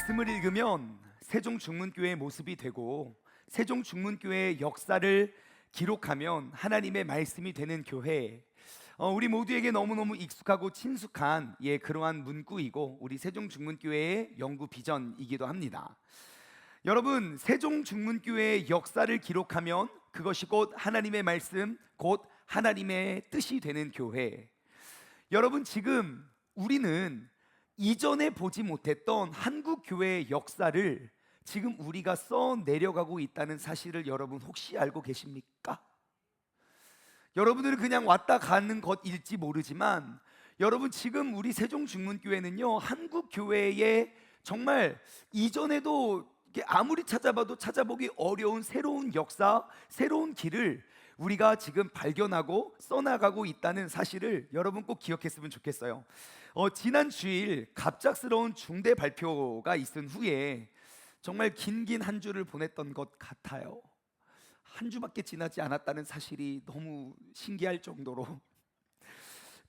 말씀을 읽으면 세종중문교회의 모습이 되고 세종중문교회의 역사를 기록하면 하나님의 말씀이 되는 교회. 우리 모두에게 너무너무 익숙하고 친숙한 그러한 문구이고 우리 세종중문교회의 영구 비전이기도 합니다. 여러분, 세종중문교회의 역사를 기록하면 그것이 곧 하나님의 말씀, 곧 하나님의 뜻이 되는 교회. 여러분, 지금 우리는 이전에 보지 못했던 한국 교회의 역사를 지금 우리가 써 내려가고 있다는 사실을 여러분 혹시 알고 계십니까? 여러분들은 그냥 왔다 가는 것일지 모르지만 여러분, 지금 우리 세종중문교회는요, 한국 교회의 정말 이전에도 아무리 찾아봐도 찾아보기 어려운 새로운 역사, 새로운 길을 우리가 지금 발견하고 써나가고 있다는 사실을 여러분 꼭 기억했으면 좋겠어요. 지난 주일 갑작스러운 중대 발표가 있은 후에 정말 긴 한 주를 보냈던 것 같아요. 한 주밖에 지나지 않았다는 사실이 너무 신기할 정도로.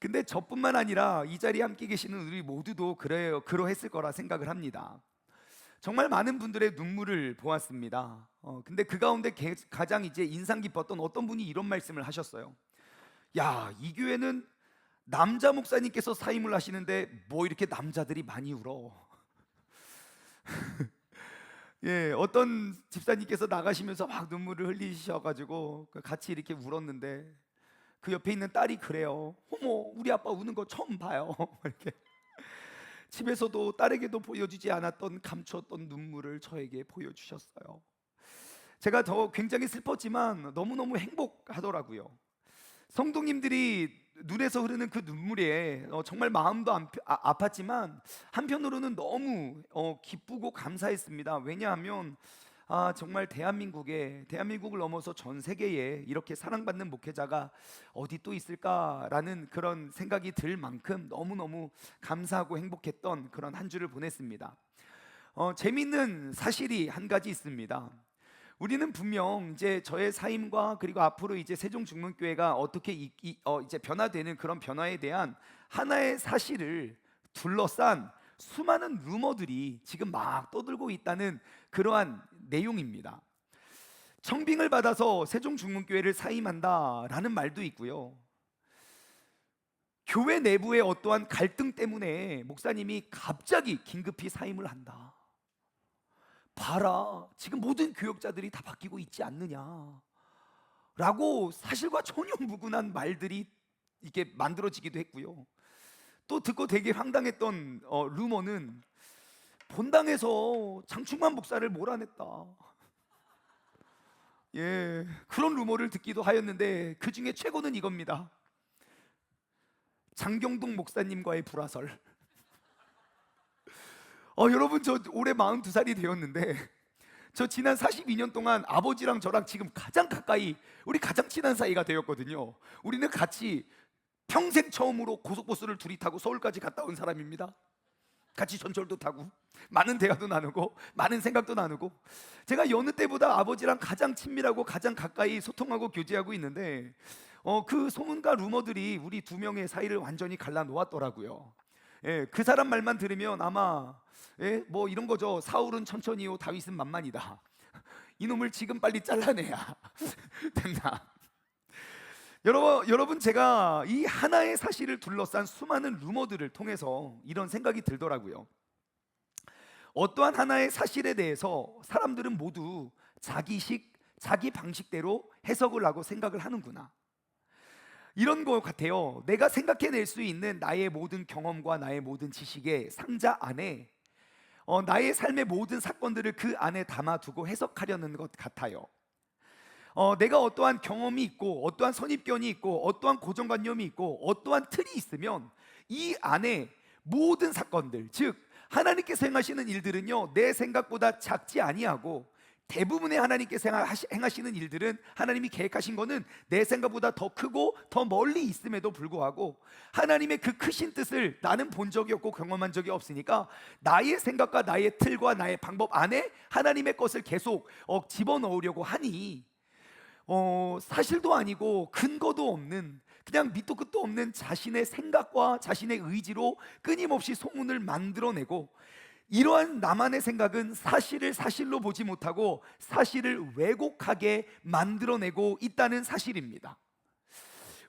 근데 저뿐만 아니라 이 자리에 함께 계시는 우리 모두도 그러했을 거라 생각을 합니다. 정말 많은 분들의 눈물을 보았습니다. 근데 그 가운데 가장 인상 깊었던 어떤 분이 이런 말씀을 하셨어요. 야, 이 교회는 남자 목사님께서 사임을 하시는데 뭐 이렇게 남자들이 많이 울어. 어떤 집사님께서 나가시면서 막 눈물을 흘리셔가지고 같이 이렇게 울었는데 그 옆에 있는 딸이 그래요. 어머, 우리 아빠 우는 거 처음 봐요. 이렇게. 집에서도 딸에게도 보여주지 않았던 감추었던 눈물을 저에게 보여주셨어요. 제가 굉장히 슬펐지만 너무너무 행복하더라고요. 성도님들이 눈에서 흐르는 그 눈물에 정말 마음도 아팠지만 한편으로는 너무 기쁘고 감사했습니다. 왜냐하면 정말 대한민국을 넘어서 전 세계에 이렇게 사랑받는 목회자가 어디 또 있을까라는 그런 생각이 들 만큼 너무너무 감사하고 행복했던 그런 한 주를 보냈습니다. 재미있는 사실이 한 가지 있습니다. 우리는 분명 이제 저의 사임과 그리고 앞으로 이제 세종중문교회가 어떻게 이제 변화되는 그런 변화에 대한 하나의 사실을 둘러싼 수많은 루머들이 지금 막 떠들고 있다는 그러한 내용입니다. 청빙을 받아서 세종중문교회를 사임한다라는 말도 있고요. 교회 내부의 어떠한 갈등 때문에 목사님이 갑자기 긴급히 사임을 한다. 봐라, 지금 모든 교역자들이 다 바뀌고 있지 않느냐 라고 사실과 전혀 무관한 말들이 이렇게 만들어지기도 했고요. 또 듣고 되게 황당했던 루머는 본당에서 장충만 목사를 몰아냈다. 그런 루머를 듣기도 하였는데 그 중에 최고는 이겁니다. 장경동 목사님과의 불화설. 여러분, 저 올해 42살이 되었는데 저 지난 42년 동안 아버지랑 저랑 지금 가장 가까이, 우리 가장 친한 사이가 되었거든요. 우리는 같이 평생 처음으로 고속버스를 둘이 타고 서울까지 갔다 온 사람입니다. 같이 전철도 타고 많은 대화도 나누고 많은 생각도 나누고, 제가 여느 때보다 아버지랑 가장 친밀하고 가장 가까이 소통하고 교제하고 있는데 그 소문과 루머들이 우리 두 명의 사이를 완전히 갈라놓았더라고요. 그 사람 말만 들으면 아마 뭐 이런 거죠. 사울은 천천히요, 다윗은 만만이다. 이놈을 지금 빨리 잘라내야 된다. 여러분, 제가 이 하나의 사실을 둘러싼 수많은 루머들을 통해서 이런 생각이 들더라고요. 어떠한 하나의 사실에 대해서 사람들은 모두 자기 방식대로 해석을 하고 생각을 하는구나, 이런 것 같아요. 내가 생각해낼 수 있는 나의 모든 경험과 나의 모든 지식의 상자 안에 나의 삶의 모든 사건들을 그 안에 담아두고 해석하려는 것 같아요. 내가 어떠한 경험이 있고 어떠한 선입견이 있고 어떠한 고정관념이 있고 어떠한 틀이 있으면 이 안에 모든 사건들, 즉 하나님께서 행하시는 일들은요, 내 생각보다 작지 아니하고 대부분의 하나님께서 행하시는 일들은, 하나님이 계획하신 거는 내 생각보다 더 크고 더 멀리 있음에도 불구하고 하나님의 그 크신 뜻을 나는 본 적이 없고 경험한 적이 없으니까 나의 생각과 나의 틀과 나의 방법 안에 하나님의 것을 계속 집어넣으려고 하니 사실도 아니고 근거도 없는, 그냥 밑도 끝도 없는 자신의 생각과 자신의 의지로 끊임없이 소문을 만들어내고, 이러한 나만의 생각은 사실을 사실로 보지 못하고 사실을 왜곡하게 만들어내고 있다는 사실입니다.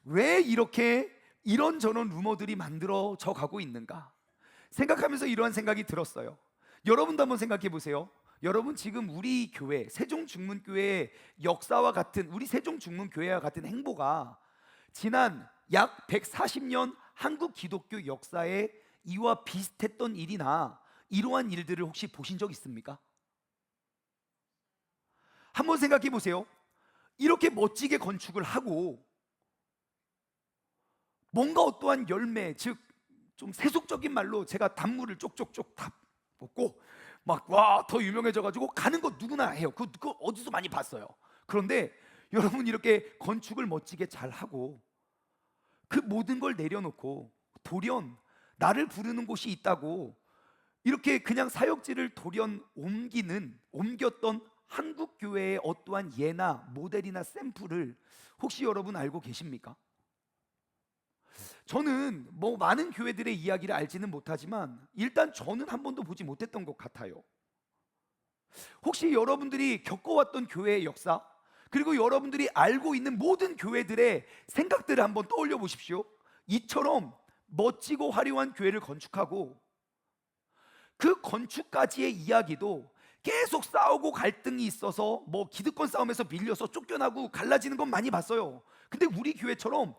왜 이렇게 이런저런 루머들이 만들어져 가고 있는가 생각하면서 이러한 생각이 들었어요. 여러분도 한번 생각해 보세요. 여러분 지금 우리 교회 세종중문교회의 역사와 같은, 우리 세종중문교회와 같은 행보가 지난 약 140년 한국 기독교 역사에 이와 비슷했던 일이나 이러한 일들을 혹시 보신 적 있습니까? 한번 생각해 보세요. 이렇게 멋지게 건축을 하고 뭔가 어떠한 열매, 즉 좀 세속적인 말로 제가 단물을 쪽쪽쪽 다 먹고 막 와 더 유명해져 가지고 가는 거 누구나 해요. 그거 어디서 많이 봤어요. 그런데 여러분 이렇게 건축을 멋지게 잘 하고 그 모든 걸 내려놓고 돌연 나를 부르는 곳이 있다고 이렇게 그냥 사역지를 돌연 옮겼던 한국 교회의 어떠한 예나 모델이나 샘플을 혹시 여러분 알고 계십니까? 저는 뭐 많은 교회들의 이야기를 알지는 못하지만 일단 저는 한 번도 보지 못했던 것 같아요. 혹시 여러분들이 겪어왔던 교회의 역사, 그리고 여러분들이 알고 있는 모든 교회들의 생각들을 한번 떠올려 보십시오. 이처럼 멋지고 화려한 교회를 건축하고 그 건축까지의 이야기도 계속 싸우고 갈등이 있어서 뭐 기득권 싸움에서 밀려서 쫓겨나고 갈라지는 건 많이 봤어요. 근데 우리 교회처럼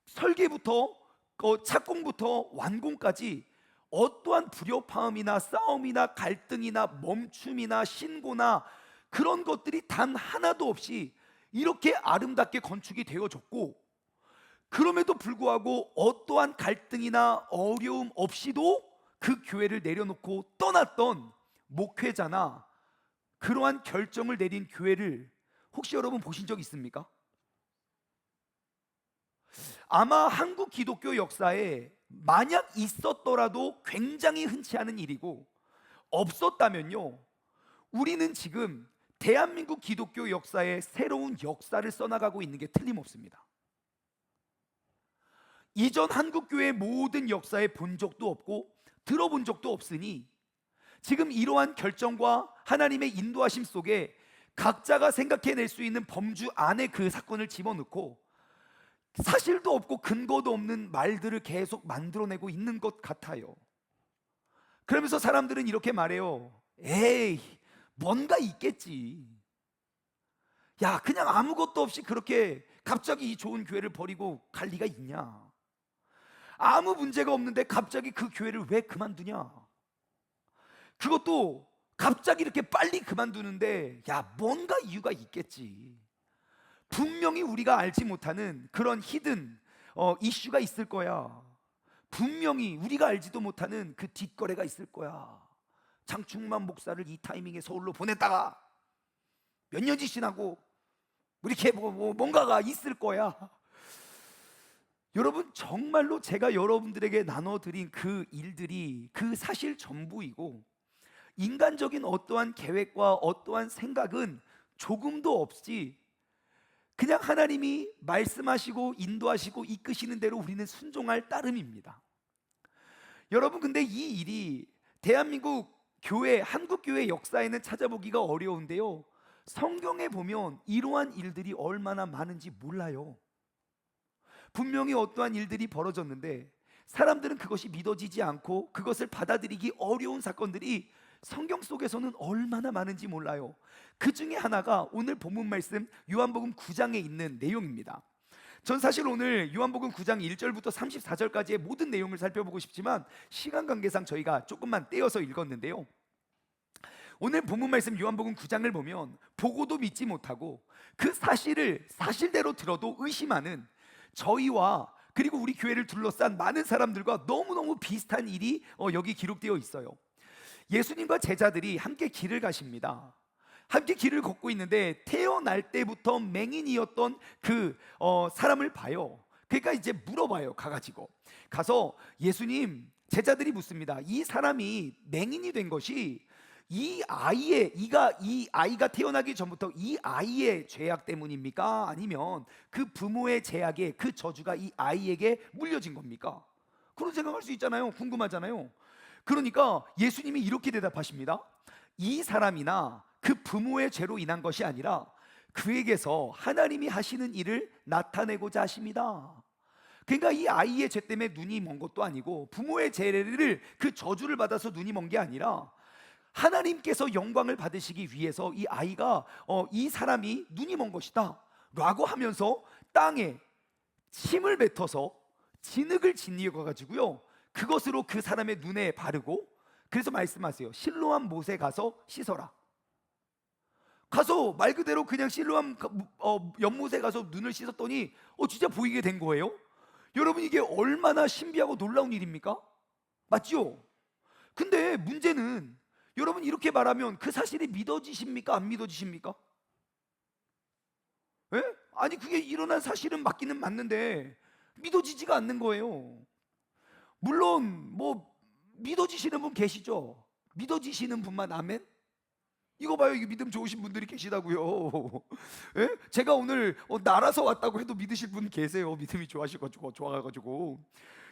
설계부터 착공부터 완공까지 어떠한 불협화음이나 싸움이나 갈등이나 멈춤이나 신고나 그런 것들이 단 하나도 없이 이렇게 아름답게 건축이 되어졌고, 그럼에도 불구하고 어떠한 갈등이나 어려움 없이도 그 교회를 내려놓고 떠났던 목회자나 그러한 결정을 내린 교회를 혹시 여러분 보신 적 있습니까? 아마 한국 기독교 역사에 만약 있었더라도 굉장히 흔치 않은 일이고, 없었다면요 우리는 지금 대한민국 기독교 역사에 새로운 역사를 써나가고 있는 게 틀림없습니다. 이전 한국교회 모든 역사에 본 적도 없고 들어본 적도 없으니 지금 이러한 결정과 하나님의 인도하심 속에 각자가 생각해낼 수 있는 범주 안에 그 사건을 집어넣고 사실도 없고 근거도 없는 말들을 계속 만들어내고 있는 것 같아요. 그러면서 사람들은 이렇게 말해요. 에이, 뭔가 있겠지. 야, 그냥 아무것도 없이 그렇게 갑자기 이 좋은 교회를 버리고 갈 리가 있냐? 아무 문제가 없는데 갑자기 그 교회를 왜 그만두냐? 그것도 갑자기 이렇게 빨리 그만두는데 야, 뭔가 이유가 있겠지. 분명히 우리가 알지 못하는 그런 히든 이슈가 있을 거야. 분명히 우리가 알지도 못하는 그 뒷거래가 있을 거야. 장충만 목사를 이 타이밍에 서울로 보냈다가 몇 년이 지나고 이렇게 뭔가가 있을 거야. 여러분, 정말로 제가 여러분들에게 나눠드린 그 일들이 그 사실 전부이고, 인간적인 어떠한 계획과 어떠한 생각은 조금도 없이 그냥 하나님이 말씀하시고 인도하시고 이끄시는 대로 우리는 순종할 따름입니다. 여러분, 근데 이 일이 대한민국 교회, 한국 교회 역사에는 찾아보기가 어려운데요, 성경에 보면 이러한 일들이 얼마나 많은지 몰라요. 분명히 어떠한 일들이 벌어졌는데 사람들은 그것이 믿어지지 않고 그것을 받아들이기 어려운 사건들이 성경 속에서는 얼마나 많은지 몰라요. 그 중에 하나가 오늘 본문 말씀 요한복음 9장에 있는 내용입니다. 전 사실 오늘 요한복음 9장 1절부터 34절까지의 모든 내용을 살펴보고 싶지만 시간 관계상 저희가 조금만 떼어서 읽었는데요, 오늘 본문 말씀 요한복음 9장을 보면 보고도 믿지 못하고 그 사실을 사실대로 들어도 의심하는 저희와 그리고 우리 교회를 둘러싼 많은 사람들과 너무너무 비슷한 일이 여기 기록되어 있어요. 예수님과 제자들이 함께 길을 가십니다. 함께 길을 걷고 있는데 태어날 때부터 맹인이었던 그 사람을 봐요. 그러니까 이제 물어봐요. 가서 예수님, 제자들이 묻습니다. 이 사람이 맹인이 된 것이 이 아이가 태어나기 전부터 이 아이의 죄악 때문입니까? 아니면 그 부모의 죄악에 그 저주가 이 아이에게 물려진 겁니까? 그런 생각할 수 있잖아요. 궁금하잖아요. 그러니까 예수님이 이렇게 대답하십니다. 이 사람이나 그 부모의 죄로 인한 것이 아니라 그에게서 하나님이 하시는 일을 나타내고자 하십니다. 그러니까 이 아이의 죄 때문에 눈이 먼 것도 아니고, 부모의 죄를, 그 저주를 받아서 눈이 먼 게 아니라 하나님께서 영광을 받으시기 위해서 이 아이가 이 사람이 눈이 먼 것이다 라고 하면서 땅에 침을 뱉어서 진흙을 짓이어 가지고요, 그것으로 그 사람의 눈에 바르고, 그래서 말씀하세요. 실로암 못에 가서 씻어라. 가서 말 그대로 그냥 실로암 연못에 가서 눈을 씻었더니 진짜 보이게 된 거예요. 여러분, 이게 얼마나 신비하고 놀라운 일입니까? 맞죠? 근데 문제는, 여러분, 이렇게 말하면 그 사실이 믿어지십니까? 안 믿어지십니까? 예? 아니, 그게 일어난 사실은 맞기는 맞는데 믿어지지가 않는 거예요. 물론 뭐 믿어지시는 분 계시죠? 믿어지시는 분만 아멘? 이거 봐요, 이게 믿음 좋으신 분들이 계시다고요. 예? 제가 오늘 날아서 왔다고 해도 믿으실 분 계세요. 믿음이 좋아가지고.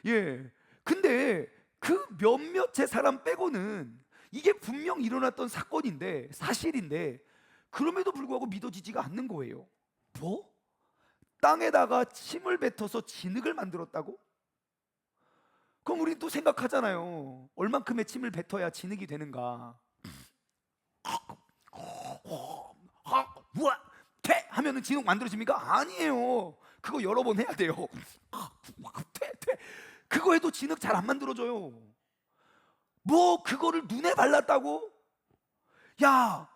예. 근데 그 몇몇의 사람 빼고는 이게 분명 일어났던 사건인데, 사실인데, 그럼에도 불구하고 믿어지지가 않는 거예요. 뭐? 땅에다가 침을 뱉어서 진흙을 만들었다고? 그럼 우리 또 생각하잖아요. 얼만큼의 침을 뱉어야 진흙이 되는가? 우와! 퇴! 하면은 진흙 만들어집니까? 아니에요. 그거 여러 번 해야 돼요. 퇴! 그거 해도 진흙 잘 안 만들어져요. 뭐 그거를 눈에 발랐다고? 야,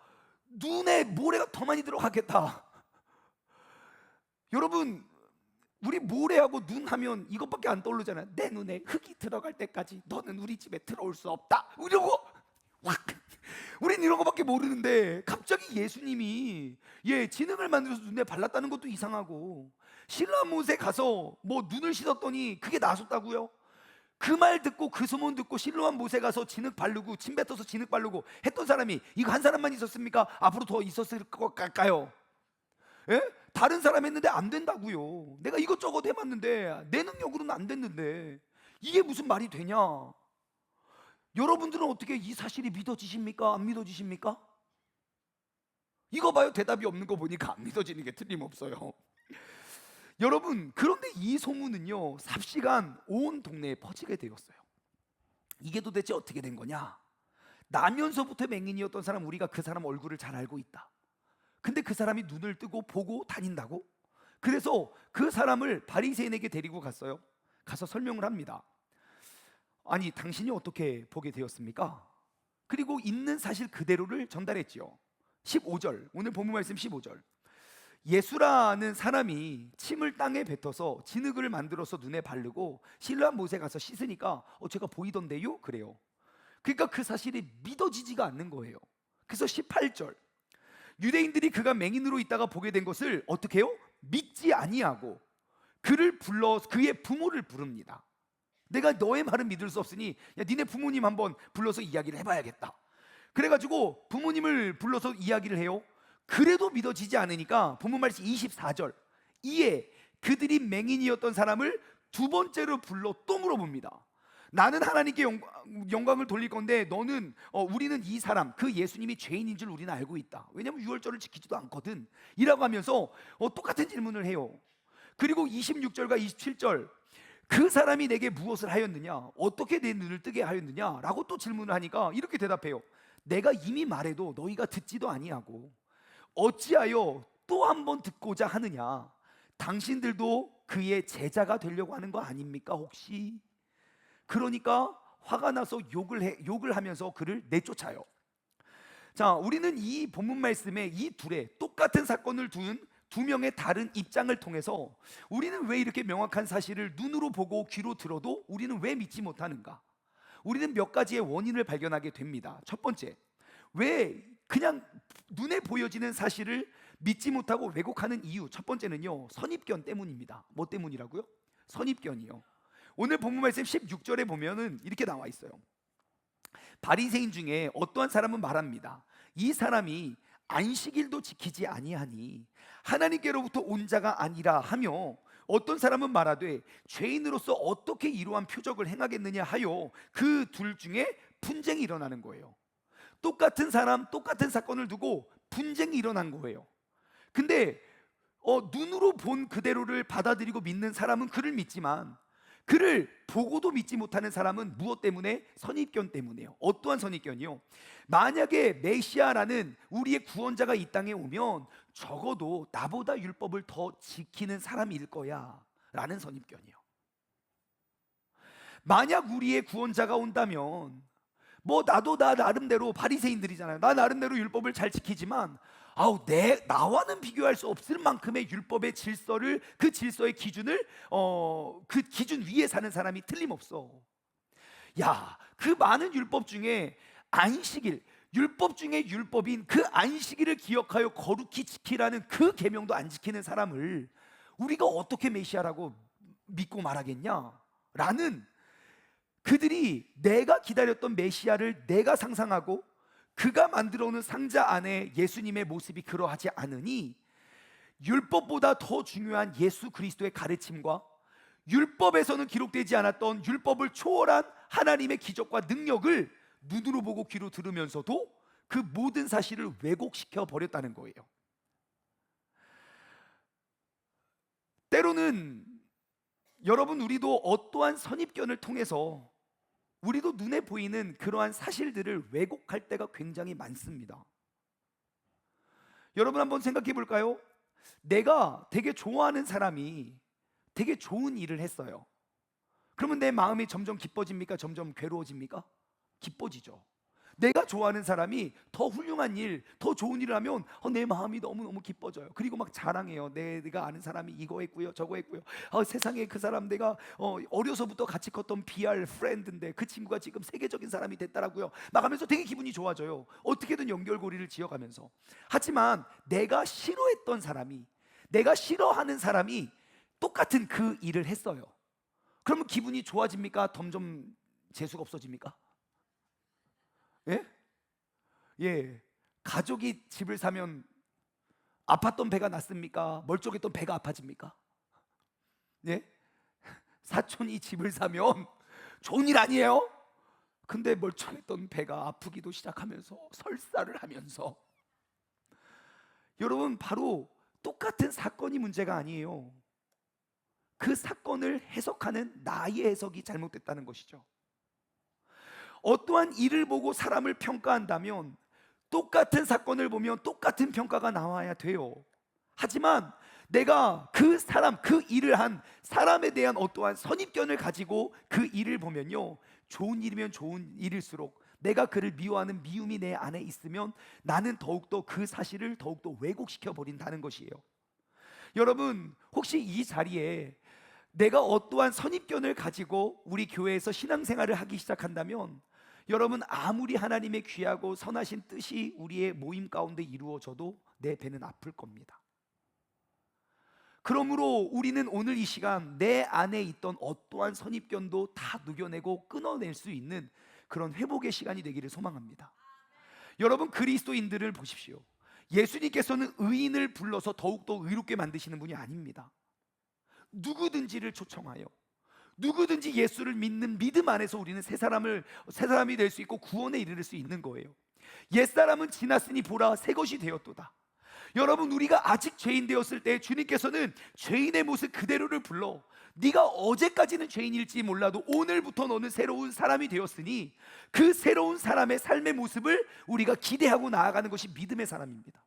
눈에 모래가 더 많이 들어가겠다. 여러분, 우리 모래하고 눈 하면 이것밖에 안 떠오르잖아요. 내 눈에 흙이 들어갈 때까지 너는 우리 집에 들어올 수 없다, 이러고 우린 이런 거밖에 모르는데, 갑자기 예수님이 진흙을 만들어서 눈에 발랐다는 것도 이상하고, 실로암 못에 가서 뭐 눈을 씻었더니 그게 나섰다고요? 그 말 듣고, 그 소문 듣고 실로암 못에 가서 진흙 바르고 침 뱉어서 진흙 바르고 했던 사람이 이거 한 사람만 있었습니까? 앞으로 더 있었을 것 같까요? 예? 다른 사람 했는데 안 된다고요. 내가 이것저것 해봤는데 내 능력으로는 안 됐는데 이게 무슨 말이 되냐? 여러분들은 어떻게 이 사실이 믿어지십니까? 안 믿어지십니까? 이거 봐요, 대답이 없는 거 보니까 안 믿어지는 게 틀림없어요. 여러분, 그런데 이 소문은요, 삽시간 온 동네에 퍼지게 되었어요. 이게 도대체 어떻게 된 거냐? 나면서부터 맹인이었던 사람, 우리가 그 사람 얼굴을 잘 알고 있다. 근데 그 사람이 눈을 뜨고 보고 다닌다고? 그래서 그 사람을 바리새인에게 데리고 갔어요. 가서 설명을 합니다. 아니, 당신이 어떻게 보게 되었습니까? 그리고 있는 사실 그대로를 전달했지요. 15절, 오늘 본문 말씀 15절. 예수라는 사람이 침을 땅에 뱉어서 진흙을 만들어서 눈에 바르고 실로암 못에 가서 씻으니까 제가 보이던데요? 그래요. 그러니까 그 사실이 믿어지지가 않는 거예요. 그래서 18절, 유대인들이 그가 맹인으로 있다가 보게 된 것을 어떻게 해요? 믿지 아니하고 그를 불러 그의 부모를 부릅니다. 내가 너의 말은 믿을 수 없으니 니네 부모님 한번 불러서 이야기를 해봐야겠다. 그래가지고 부모님을 불러서 이야기를 해요. 그래도 믿어지지 않으니까 본문 말씀 24절, 이에 그들이 맹인이었던 사람을 두 번째로 불러 또 물어봅니다. 나는 하나님께 영광을 돌릴 건데 너는 우리는 이 사람, 그 예수님이 죄인인 줄 우리는 알고 있다. 왜냐하면 유월절을 지키지도 않거든 이라고 하면서 똑같은 질문을 해요. 그리고 26절과 27절, 그 사람이 내게 무엇을 하였느냐, 어떻게 내 눈을 뜨게 하였느냐 라고 또 질문을 하니까 이렇게 대답해요. 내가 이미 말해도 너희가 듣지도 아니하고 어찌하여 또 한 번 듣고자 하느냐? 당신들도 그의 제자가 되려고 하는 거 아닙니까 혹시? 그러니까 화가 나서 욕을 하면서 그를 내쫓아요. 자, 우리는 이 본문 말씀에 이 둘의 똑같은 사건을 둔 두 명의 다른 입장을 통해서 우리는 왜 이렇게 명확한 사실을 눈으로 보고 귀로 들어도 우리는 왜 믿지 못하는가? 우리는 몇 가지의 원인을 발견하게 됩니다. 첫 번째, 왜 그냥 눈에 보여지는 사실을 믿지 못하고 왜곡하는 이유, 첫 번째는요, 선입견 때문입니다. 뭐 때문이라고요? 선입견이요. 오늘 본문 말씀 16절에 보면은 이렇게 나와 있어요. 바리새인 중에 어떠한 사람은 말합니다. 이 사람이 안식일도 지키지 아니하니 하나님께로부터 온 자가 아니라 하며, 어떤 사람은 말하되 죄인으로서 어떻게 이러한 표적을 행하겠느냐 하여 그 둘 중에 분쟁이 일어나는 거예요. 똑같은 사람, 똑같은 사건을 두고 분쟁이 일어난 거예요. 근데 눈으로 본 그대로를 받아들이고 믿는 사람은 그를 믿지만, 그를 보고도 믿지 못하는 사람은 무엇 때문에? 선입견 때문에요. 어떠한 선입견이요? 만약에 메시아라는 우리의 구원자가 이 땅에 오면 적어도 나보다 율법을 더 지키는 사람일 거야 라는 선입견이요. 만약 우리의 구원자가 온다면 나도 나 나름대로, 바리새인들이잖아요. 나 나름대로 율법을 잘 지키지만 나와는 비교할 수 없을 만큼의 율법의 질서를, 그 질서의 기준을 그 기준 위에 사는 사람이 틀림없어. 그 많은 율법 중에 안식일, 율법 중에 율법인 그 안식일을 기억하여 거룩히 지키라는 그 계명도 안 지키는 사람을 우리가 어떻게 메시아라고 믿고 말하겠냐? 라는, 그들이 내가 기다렸던 메시아를 내가 상상하고 그가 만들어 오는 상자 안에 예수님의 모습이 그러하지 않으니, 율법보다 더 중요한 예수 그리스도의 가르침과 율법에서는 기록되지 않았던 율법을 초월한 하나님의 기적과 능력을 눈으로 보고 귀로 들으면서도 그 모든 사실을 왜곡시켜 버렸다는 거예요. 때로는 여러분, 우리도 어떠한 선입견을 통해서 우리도 눈에 보이는 그러한 사실들을 왜곡할 때가 굉장히 많습니다. 여러분, 한번 생각해 볼까요? 내가 되게 좋아하는 사람이 되게 좋은 일을 했어요. 그러면 내 마음이 점점 기뻐집니까? 점점 괴로워집니까? 기뻐지죠. 내가 좋아하는 사람이 더 훌륭한 일, 더 좋은 일을 하면 내 마음이 너무너무 기뻐져요. 그리고 막 자랑해요. 내가 아는 사람이 이거 했고요, 저거 했고요. 세상에 그 사람 내가 어려서부터 같이 컸던 BR 프렌드인데 그 친구가 지금 세계적인 사람이 됐다라고요. 막 하면서 되게 기분이 좋아져요. 어떻게든 연결고리를 지어가면서. 하지만 내가 싫어했던 사람이, 내가 싫어하는 사람이 똑같은 그 일을 했어요. 그러면 기분이 좋아집니까? 점점 재수가 없어집니까? 예? 예. 가족이 집을 사면 아팠던 배가 낫습니까? 멀쩡했던 배가 아파집니까? 예? 사촌이 집을 사면 좋은 일 아니에요? 근데 멀쩡했던 배가 아프기도 시작하면서 설사를 하면서, 여러분, 바로 똑같은 사건이 문제가 아니에요. 그 사건을 해석하는 나의 해석이 잘못됐다는 것이죠. 어떠한 일을 보고 사람을 평가한다면 똑같은 사건을 보면 똑같은 평가가 나와야 돼요. 하지만 내가 그 사람, 그 일을 한 사람에 대한 어떠한 선입견을 가지고 그 일을 보면요, 좋은 일이면 좋은 일일수록 내가 그를 미워하는 미움이 내 안에 있으면 나는 더욱더 그 사실을 더욱더 왜곡시켜 버린다는 것이에요. 여러분, 혹시 이 자리에 내가 어떠한 선입견을 가지고 우리 교회에서 신앙생활을 하기 시작한다면, 여러분, 아무리 하나님의 귀하고 선하신 뜻이 우리의 모임 가운데 이루어져도 내 배는 아플 겁니다. 그러므로 우리는 오늘 이 시간 내 안에 있던 어떠한 선입견도 다 녹여내고 끊어낼 수 있는 그런 회복의 시간이 되기를 소망합니다. 여러분, 그리스도인들을 보십시오. 예수님께서는 의인을 불러서 더욱더 의롭게 만드시는 분이 아닙니다. 누구든지를 초청하여 누구든지 예수를 믿는 믿음 안에서 우리는 새 사람이 될 수 있고 구원에 이르를 수 있는 거예요. 옛사람은 지났으니 보라, 새 것이 되었도다. 여러분, 우리가 아직 죄인 되었을 때 주님께서는 죄인의 모습 그대로를 불러, 네가 어제까지는 죄인일지 몰라도 오늘부터 너는 새로운 사람이 되었으니, 그 새로운 사람의 삶의 모습을 우리가 기대하고 나아가는 것이 믿음의 사람입니다.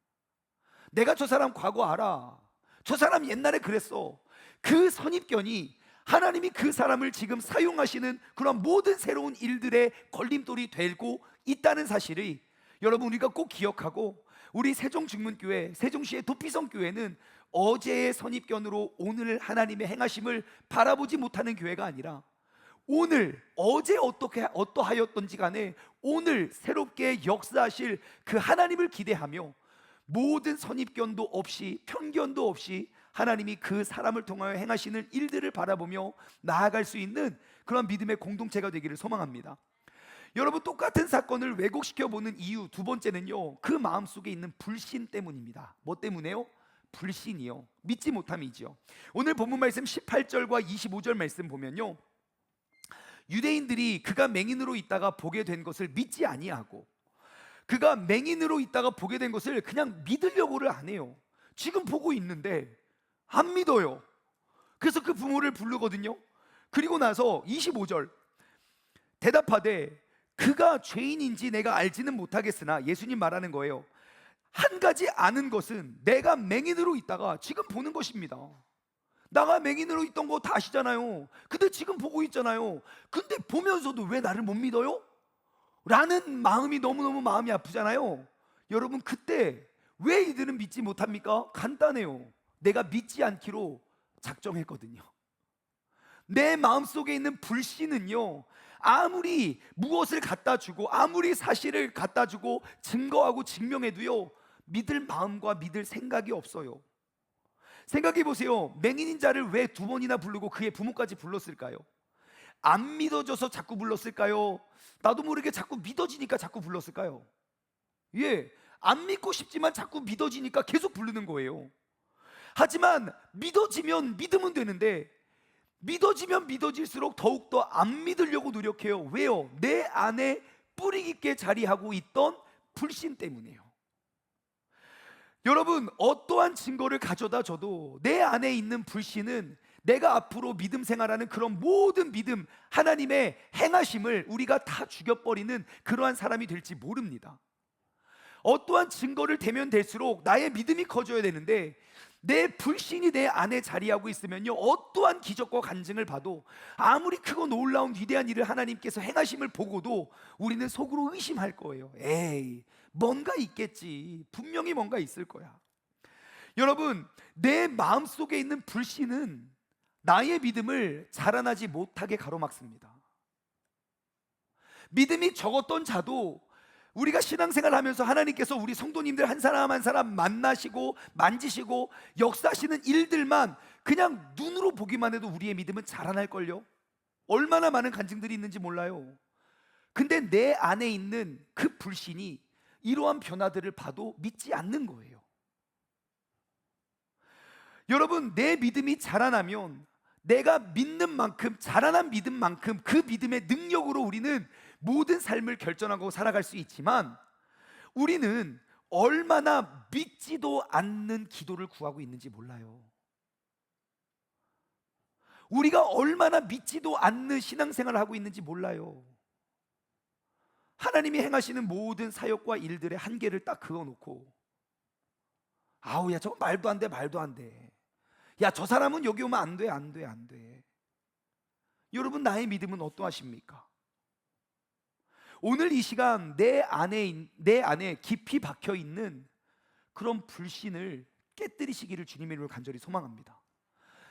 내가 저 사람 과거 알아, 저 사람 옛날에 그랬어, 그 선입견이 하나님이 그 사람을 지금 사용하시는 그런 모든 새로운 일들의 걸림돌이 되고 있다는 사실을 여러분, 우리가 꼭 기억하고, 우리 세종중문교회, 세종시의 도피성교회는 어제의 선입견으로 오늘 하나님의 행하심을 바라보지 못하는 교회가 아니라, 오늘, 어제 어떠하였던지 간에 오늘 새롭게 역사하실 그 하나님을 기대하며 모든 선입견도 없이, 편견도 없이 하나님이 그 사람을 통하여 행하시는 일들을 바라보며 나아갈 수 있는 그런 믿음의 공동체가 되기를 소망합니다. 여러분, 똑같은 사건을 왜곡시켜 보는 이유 두 번째는요, 그 마음속에 있는 불신 때문입니다. 뭐 때문에요? 불신이요, 믿지 못함이죠. 오늘 본문 말씀 18절과 25절 말씀 보면요, 유대인들이 그가 맹인으로 있다가 보게 된 것을 믿지 아니하고, 그가 맹인으로 있다가 보게 된 것을 그냥 믿으려고를 안 해요. 지금 보고 있는데 안 믿어요. 그래서 그 부모를 부르거든요. 그리고 나서 25절, 대답하되 그가 죄인인지 내가 알지는 못하겠으나, 예수님 말하는 거예요. 한 가지 아는 것은 내가 맹인으로 있다가 지금 보는 것입니다. 나가 맹인으로 있던 거 다 아시잖아요. 근데 지금 보고 있잖아요. 근데 보면서도 왜 나를 못 믿어요? 라는 마음이 너무너무 마음이 아프잖아요. 여러분, 그때 왜 이들은 믿지 못합니까? 간단해요. 내가 믿지 않기로 작정했거든요. 내 마음속에 있는 불신은요, 아무리 무엇을 갖다 주고 아무리 사실을 갖다 주고 증거하고 증명해도요, 믿을 마음과 믿을 생각이 없어요. 생각해 보세요. 맹인인 자를 왜 두 번이나 부르고 그의 부모까지 불렀을까요? 안 믿어져서 자꾸 불렀을까요? 나도 모르게 자꾸 믿어지니까 자꾸 불렀을까요? 예, 안 믿고 싶지만 자꾸 믿어지니까 계속 부르는 거예요. 하지만 믿어지면 믿으면 되는데, 믿어지면 믿어질수록 더욱더 안 믿으려고 노력해요. 왜요? 내 안에 뿌리 깊게 자리하고 있던 불신 때문이에요. 여러분, 어떠한 증거를 가져다 줘도 내 안에 있는 불신은 내가 앞으로 믿음 생활하는 그런 모든 믿음, 하나님의 행하심을 우리가 다 죽여버리는 그러한 사람이 될지 모릅니다. 어떠한 증거를 대면 될수록 나의 믿음이 커져야 되는데, 내 불신이 내 안에 자리하고 있으면요, 어떠한 기적과 간증을 봐도, 아무리 크고 놀라운 위대한 일을 하나님께서 행하심을 보고도 우리는 속으로 의심할 거예요. 에이, 뭔가 있겠지. 분명히 뭔가 있을 거야. 여러분, 내 마음속에 있는 불신은 나의 믿음을 자라나지 못하게 가로막습니다. 믿음이 적었던 자도 우리가 신앙생활을 하면서 하나님께서 우리 성도님들 한 사람 한 사람 만나시고 만지시고 역사하시는 일들만 그냥 눈으로 보기만 해도 우리의 믿음은 자라날걸요. 얼마나 많은 간증들이 있는지 몰라요. 근데 내 안에 있는 그 불신이 이러한 변화들을 봐도 믿지 않는 거예요. 여러분, 내 믿음이 자라나면 내가 믿는 만큼, 자라난 믿음만큼 그 믿음의 능력으로 우리는 모든 삶을 결정하고 살아갈 수 있지만, 우리는 얼마나 믿지도 않는 기도를 구하고 있는지 몰라요. 우리가 얼마나 믿지도 않는 신앙생활을 하고 있는지 몰라요. 하나님이 행하시는 모든 사역과 일들의 한계를 딱 그어놓고, 아우, 야, 저거 말도 안 돼, 말도 안 돼. 야, 저 사람은 여기 오면 안 돼, 안 돼, 안 돼. 여러분, 나의 믿음은 어떠하십니까? 오늘 이 시간 내 안에 깊이 박혀 있는 그런 불신을 깨뜨리시기를 주님의 이름으로 간절히 소망합니다.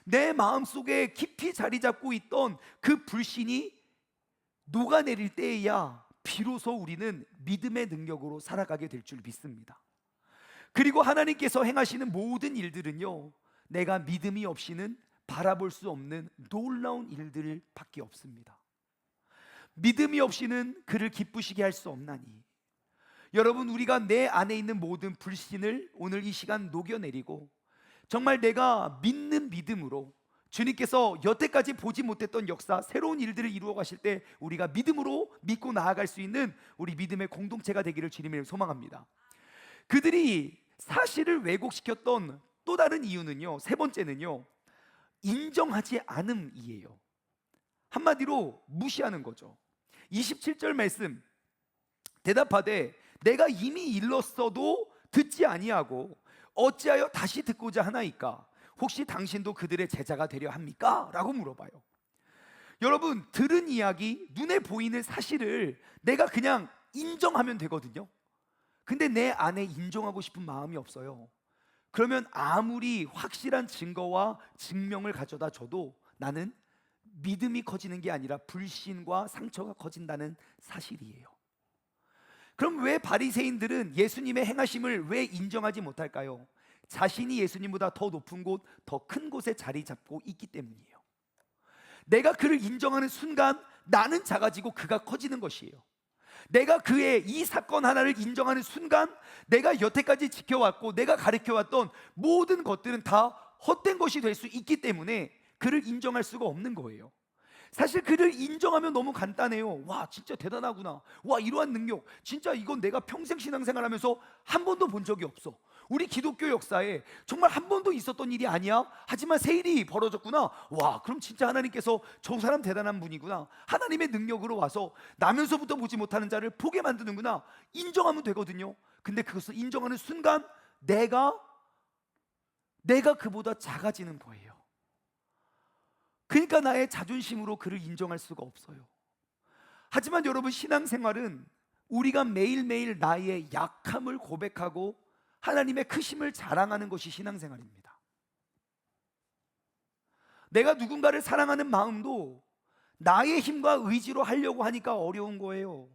내 마음속에 깊이 자리 잡고 있던 그 불신이 녹아내릴 때에야 비로소 우리는 믿음의 능력으로 살아가게 될 줄 믿습니다. 그리고 하나님께서 행하시는 모든 일들은요, 내가 믿음이 없이는 바라볼 수 없는 놀라운 일들 밖에 없습니다. 믿음이 없이는 그를 기쁘시게 할 수 없나니, 여러분, 우리가 내 안에 있는 모든 불신을 오늘 이 시간 녹여내리고, 정말 내가 믿는 믿음으로 주님께서 여태까지 보지 못했던 역사, 새로운 일들을 이루어 가실 때 우리가 믿음으로 믿고 나아갈 수 있는 우리 믿음의 공동체가 되기를 주님을 소망합니다. 그들이 사실을 왜곡시켰던 또 다른 이유는요, 세 번째는요, 인정하지 않음이에요. 한마디로 무시하는 거죠. 27절 말씀, 대답하되 내가 이미 일렀어도 듣지 아니하고 어찌하여 다시 듣고자 하나이까? 혹시 당신도 그들의 제자가 되려 합니까? 라고 물어봐요. 여러분, 들은 이야기, 눈에 보이는 사실을 내가 그냥 인정하면 되거든요. 근데 내 안에 인정하고 싶은 마음이 없어요. 그러면 아무리 확실한 증거와 증명을 가져다 줘도 나는 믿음이 커지는 게 아니라 불신과 상처가 커진다는 사실이에요. 그럼 왜 바리새인들은 예수님의 행하심을 왜 인정하지 못할까요? 자신이 예수님보다 더 높은 곳, 더 큰 곳에 자리 잡고 있기 때문이에요. 내가 그를 인정하는 순간 나는 작아지고 그가 커지는 것이에요. 내가 그의 이 사건 하나를 인정하는 순간 내가 여태까지 지켜왔고 내가 가르쳐왔던 모든 것들은 다 헛된 것이 될 수 있기 때문에 그를 인정할 수가 없는 거예요. 사실 그를 인정하면 너무 간단해요. 와, 진짜 대단하구나. 와, 이러한 능력. 진짜 이건 내가 평생 신앙생활 하면서 한 번도 본 적이 없어. 우리 기독교 역사에 정말 한 번도 있었던 일이 아니야. 하지만 새 일이 벌어졌구나. 와, 그럼 진짜 하나님께서 저 사람 대단한 분이구나. 하나님의 능력으로 와서 나면서부터 보지 못하는 자를 보게 만드는구나. 인정하면 되거든요. 근데 그것을 인정하는 순간 내가 그보다 작아지는 거예요. 그러니까 나의 자존심으로 그를 인정할 수가 없어요. 하지만 여러분, 신앙생활은 우리가 매일매일 나의 약함을 고백하고 하나님의 크심을 자랑하는 것이 신앙생활입니다. 내가 누군가를 사랑하는 마음도 나의 힘과 의지로 하려고 하니까 어려운 거예요.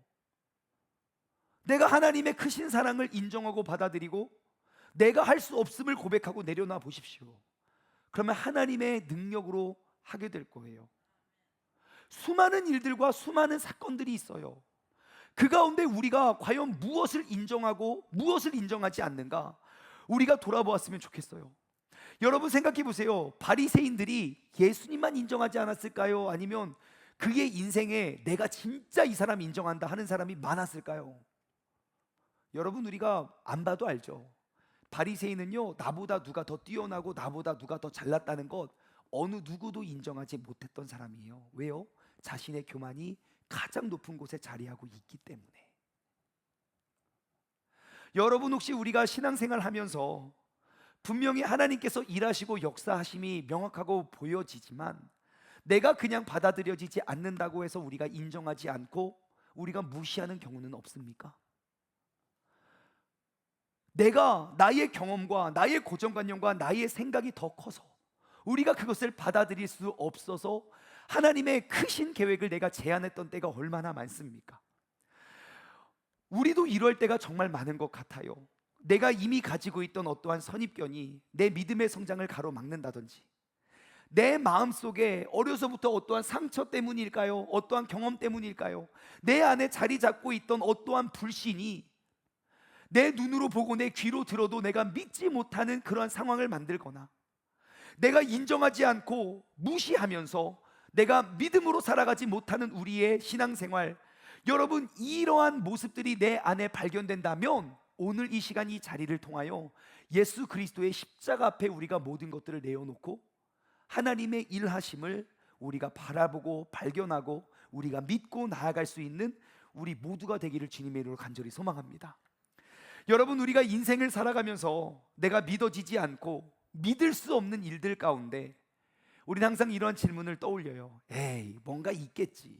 내가 하나님의 크신 사랑을 인정하고 받아들이고 내가 할 수 없음을 고백하고 내려놔 보십시오. 그러면 하나님의 능력으로 하게 될 거예요. 수많은 일들과 수많은 사건들이 있어요. 그 가운데 우리가 과연 무엇을 인정하고 무엇을 인정하지 않는가, 우리가 돌아보았으면 좋겠어요. 여러분 생각해 보세요. 바리새인들이 예수님만 인정하지 않았을까요? 아니면 그의 인생에 내가 진짜 이 사람 인정한다 하는 사람이 많았을까요? 여러분, 우리가 안 봐도 알죠. 바리새인은요, 나보다 누가 더 뛰어나고 나보다 누가 더 잘났다는 것 어느 누구도 인정하지 못했던 사람이에요. 왜요? 자신의 교만이 가장 높은 곳에 자리하고 있기 때문에. 여러분, 혹시 우리가 신앙생활 하면서 분명히 하나님께서 일하시고 역사하심이 명확하고 보여지지만 내가 그냥 받아들여지지 않는다고 해서 우리가 인정하지 않고 우리가 무시하는 경우는 없습니까? 내가 나의 경험과 나의 고정관념과 나의 생각이 더 커서 우리가 그것을 받아들일 수 없어서 하나님의 크신 계획을 내가 제안했던 때가 얼마나 많습니까? 우리도 이럴 때가 정말 많은 것 같아요. 내가 이미 가지고 있던 어떠한 선입견이 내 믿음의 성장을 가로막는다든지, 내 마음속에 어려서부터 어떠한 상처 때문일까요? 어떠한 경험 때문일까요? 내 안에 자리 잡고 있던 어떠한 불신이 내 눈으로 보고 내 귀로 들어도 내가 믿지 못하는 그러한 상황을 만들거나, 내가 인정하지 않고 무시하면서 내가 믿음으로 살아가지 못하는 우리의 신앙생활, 여러분, 이러한 모습들이 내 안에 발견된다면 오늘 이 시간 이 자리를 통하여 예수 그리스도의 십자가 앞에 우리가 모든 것들을 내어놓고 하나님의 일하심을 우리가 바라보고 발견하고 우리가 믿고 나아갈 수 있는 우리 모두가 되기를 주님의 이름으로 간절히 소망합니다. 여러분, 우리가 인생을 살아가면서 내가 믿어지지 않고 믿을 수 없는 일들 가운데 우리는 항상 이러한 질문을 떠올려요. 에이, 뭔가 있겠지.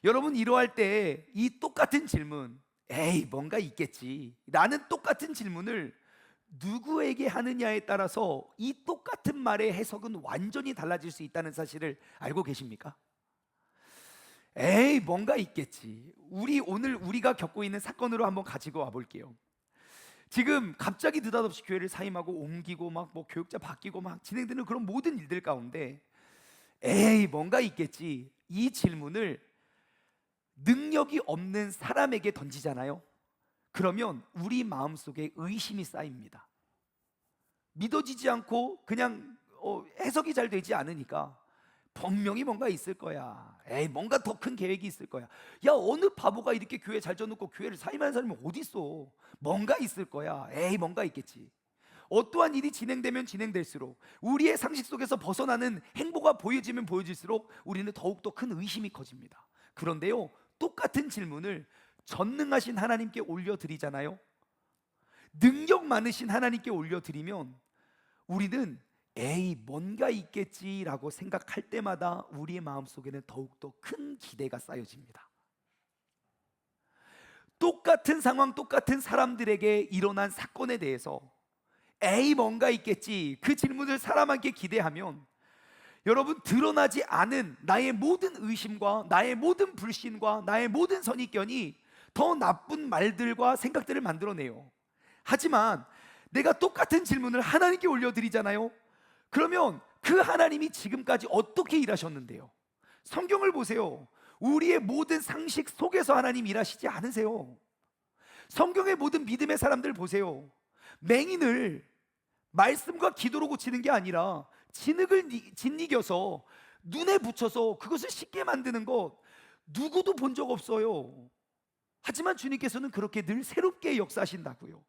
여러분, 이러할 때 이 똑같은 질문, 에이, 뭔가 있겠지, 나는 똑같은 질문을 누구에게 하느냐에 따라서 이 똑같은 말의 해석은 완전히 달라질 수 있다는 사실을 알고 계십니까? 에이, 뭔가 있겠지. 오늘 우리가 겪고 있는 사건으로 한번 가지고 와 볼게요. 지금 갑자기 느닷없이 교회를 사임하고 옮기고 막 뭐 교육자 바뀌고 막 진행되는 그런 모든 일들 가운데 에이, 뭔가 있겠지, 이 질문을 능력이 없는 사람에게 던지잖아요. 그러면 우리 마음속에 의심이 쌓입니다. 믿어지지 않고 그냥 해석이 잘 되지 않으니까 분명히 뭔가 있을 거야. 에이, 뭔가 더 큰 계획이 있을 거야. 야, 어느 바보가 이렇게 교회 잘 져놓고 교회를 사임하는 사람이 어디 있어? 뭔가 있을 거야. 에이, 뭔가 있겠지. 어떠한 일이 진행되면 진행될수록 우리의 상식 속에서 벗어나는 행보가 보여지면 보여질수록 우리는 더욱더 큰 의심이 커집니다. 그런데요, 똑같은 질문을 전능하신 하나님께 올려드리잖아요. 능력 많으신 하나님께 올려드리면 우리는 에이, 뭔가 있겠지라고 생각할 때마다 우리의 마음속에는 더욱더 큰 기대가 쌓여집니다. 똑같은 상황, 똑같은 사람들에게 일어난 사건에 대해서 에이, 뭔가 있겠지, 그 질문을 사람에게 기대하면 여러분, 드러나지 않은 나의 모든 의심과 나의 모든 불신과 나의 모든 선입견이 더 나쁜 말들과 생각들을 만들어내요. 하지만 내가 똑같은 질문을 하나님께 올려드리잖아요. 그러면 그 하나님이 지금까지 어떻게 일하셨는데요? 성경을 보세요. 우리의 모든 상식 속에서 하나님 일하시지 않으세요. 성경의 모든 믿음의 사람들 보세요. 맹인을 말씀과 기도로 고치는 게 아니라 진흙을 짓이겨서 눈에 붙여서 그것을 쉽게 만드는 것 누구도 본 적 없어요. 하지만 주님께서는 그렇게 늘 새롭게 역사하신다고요.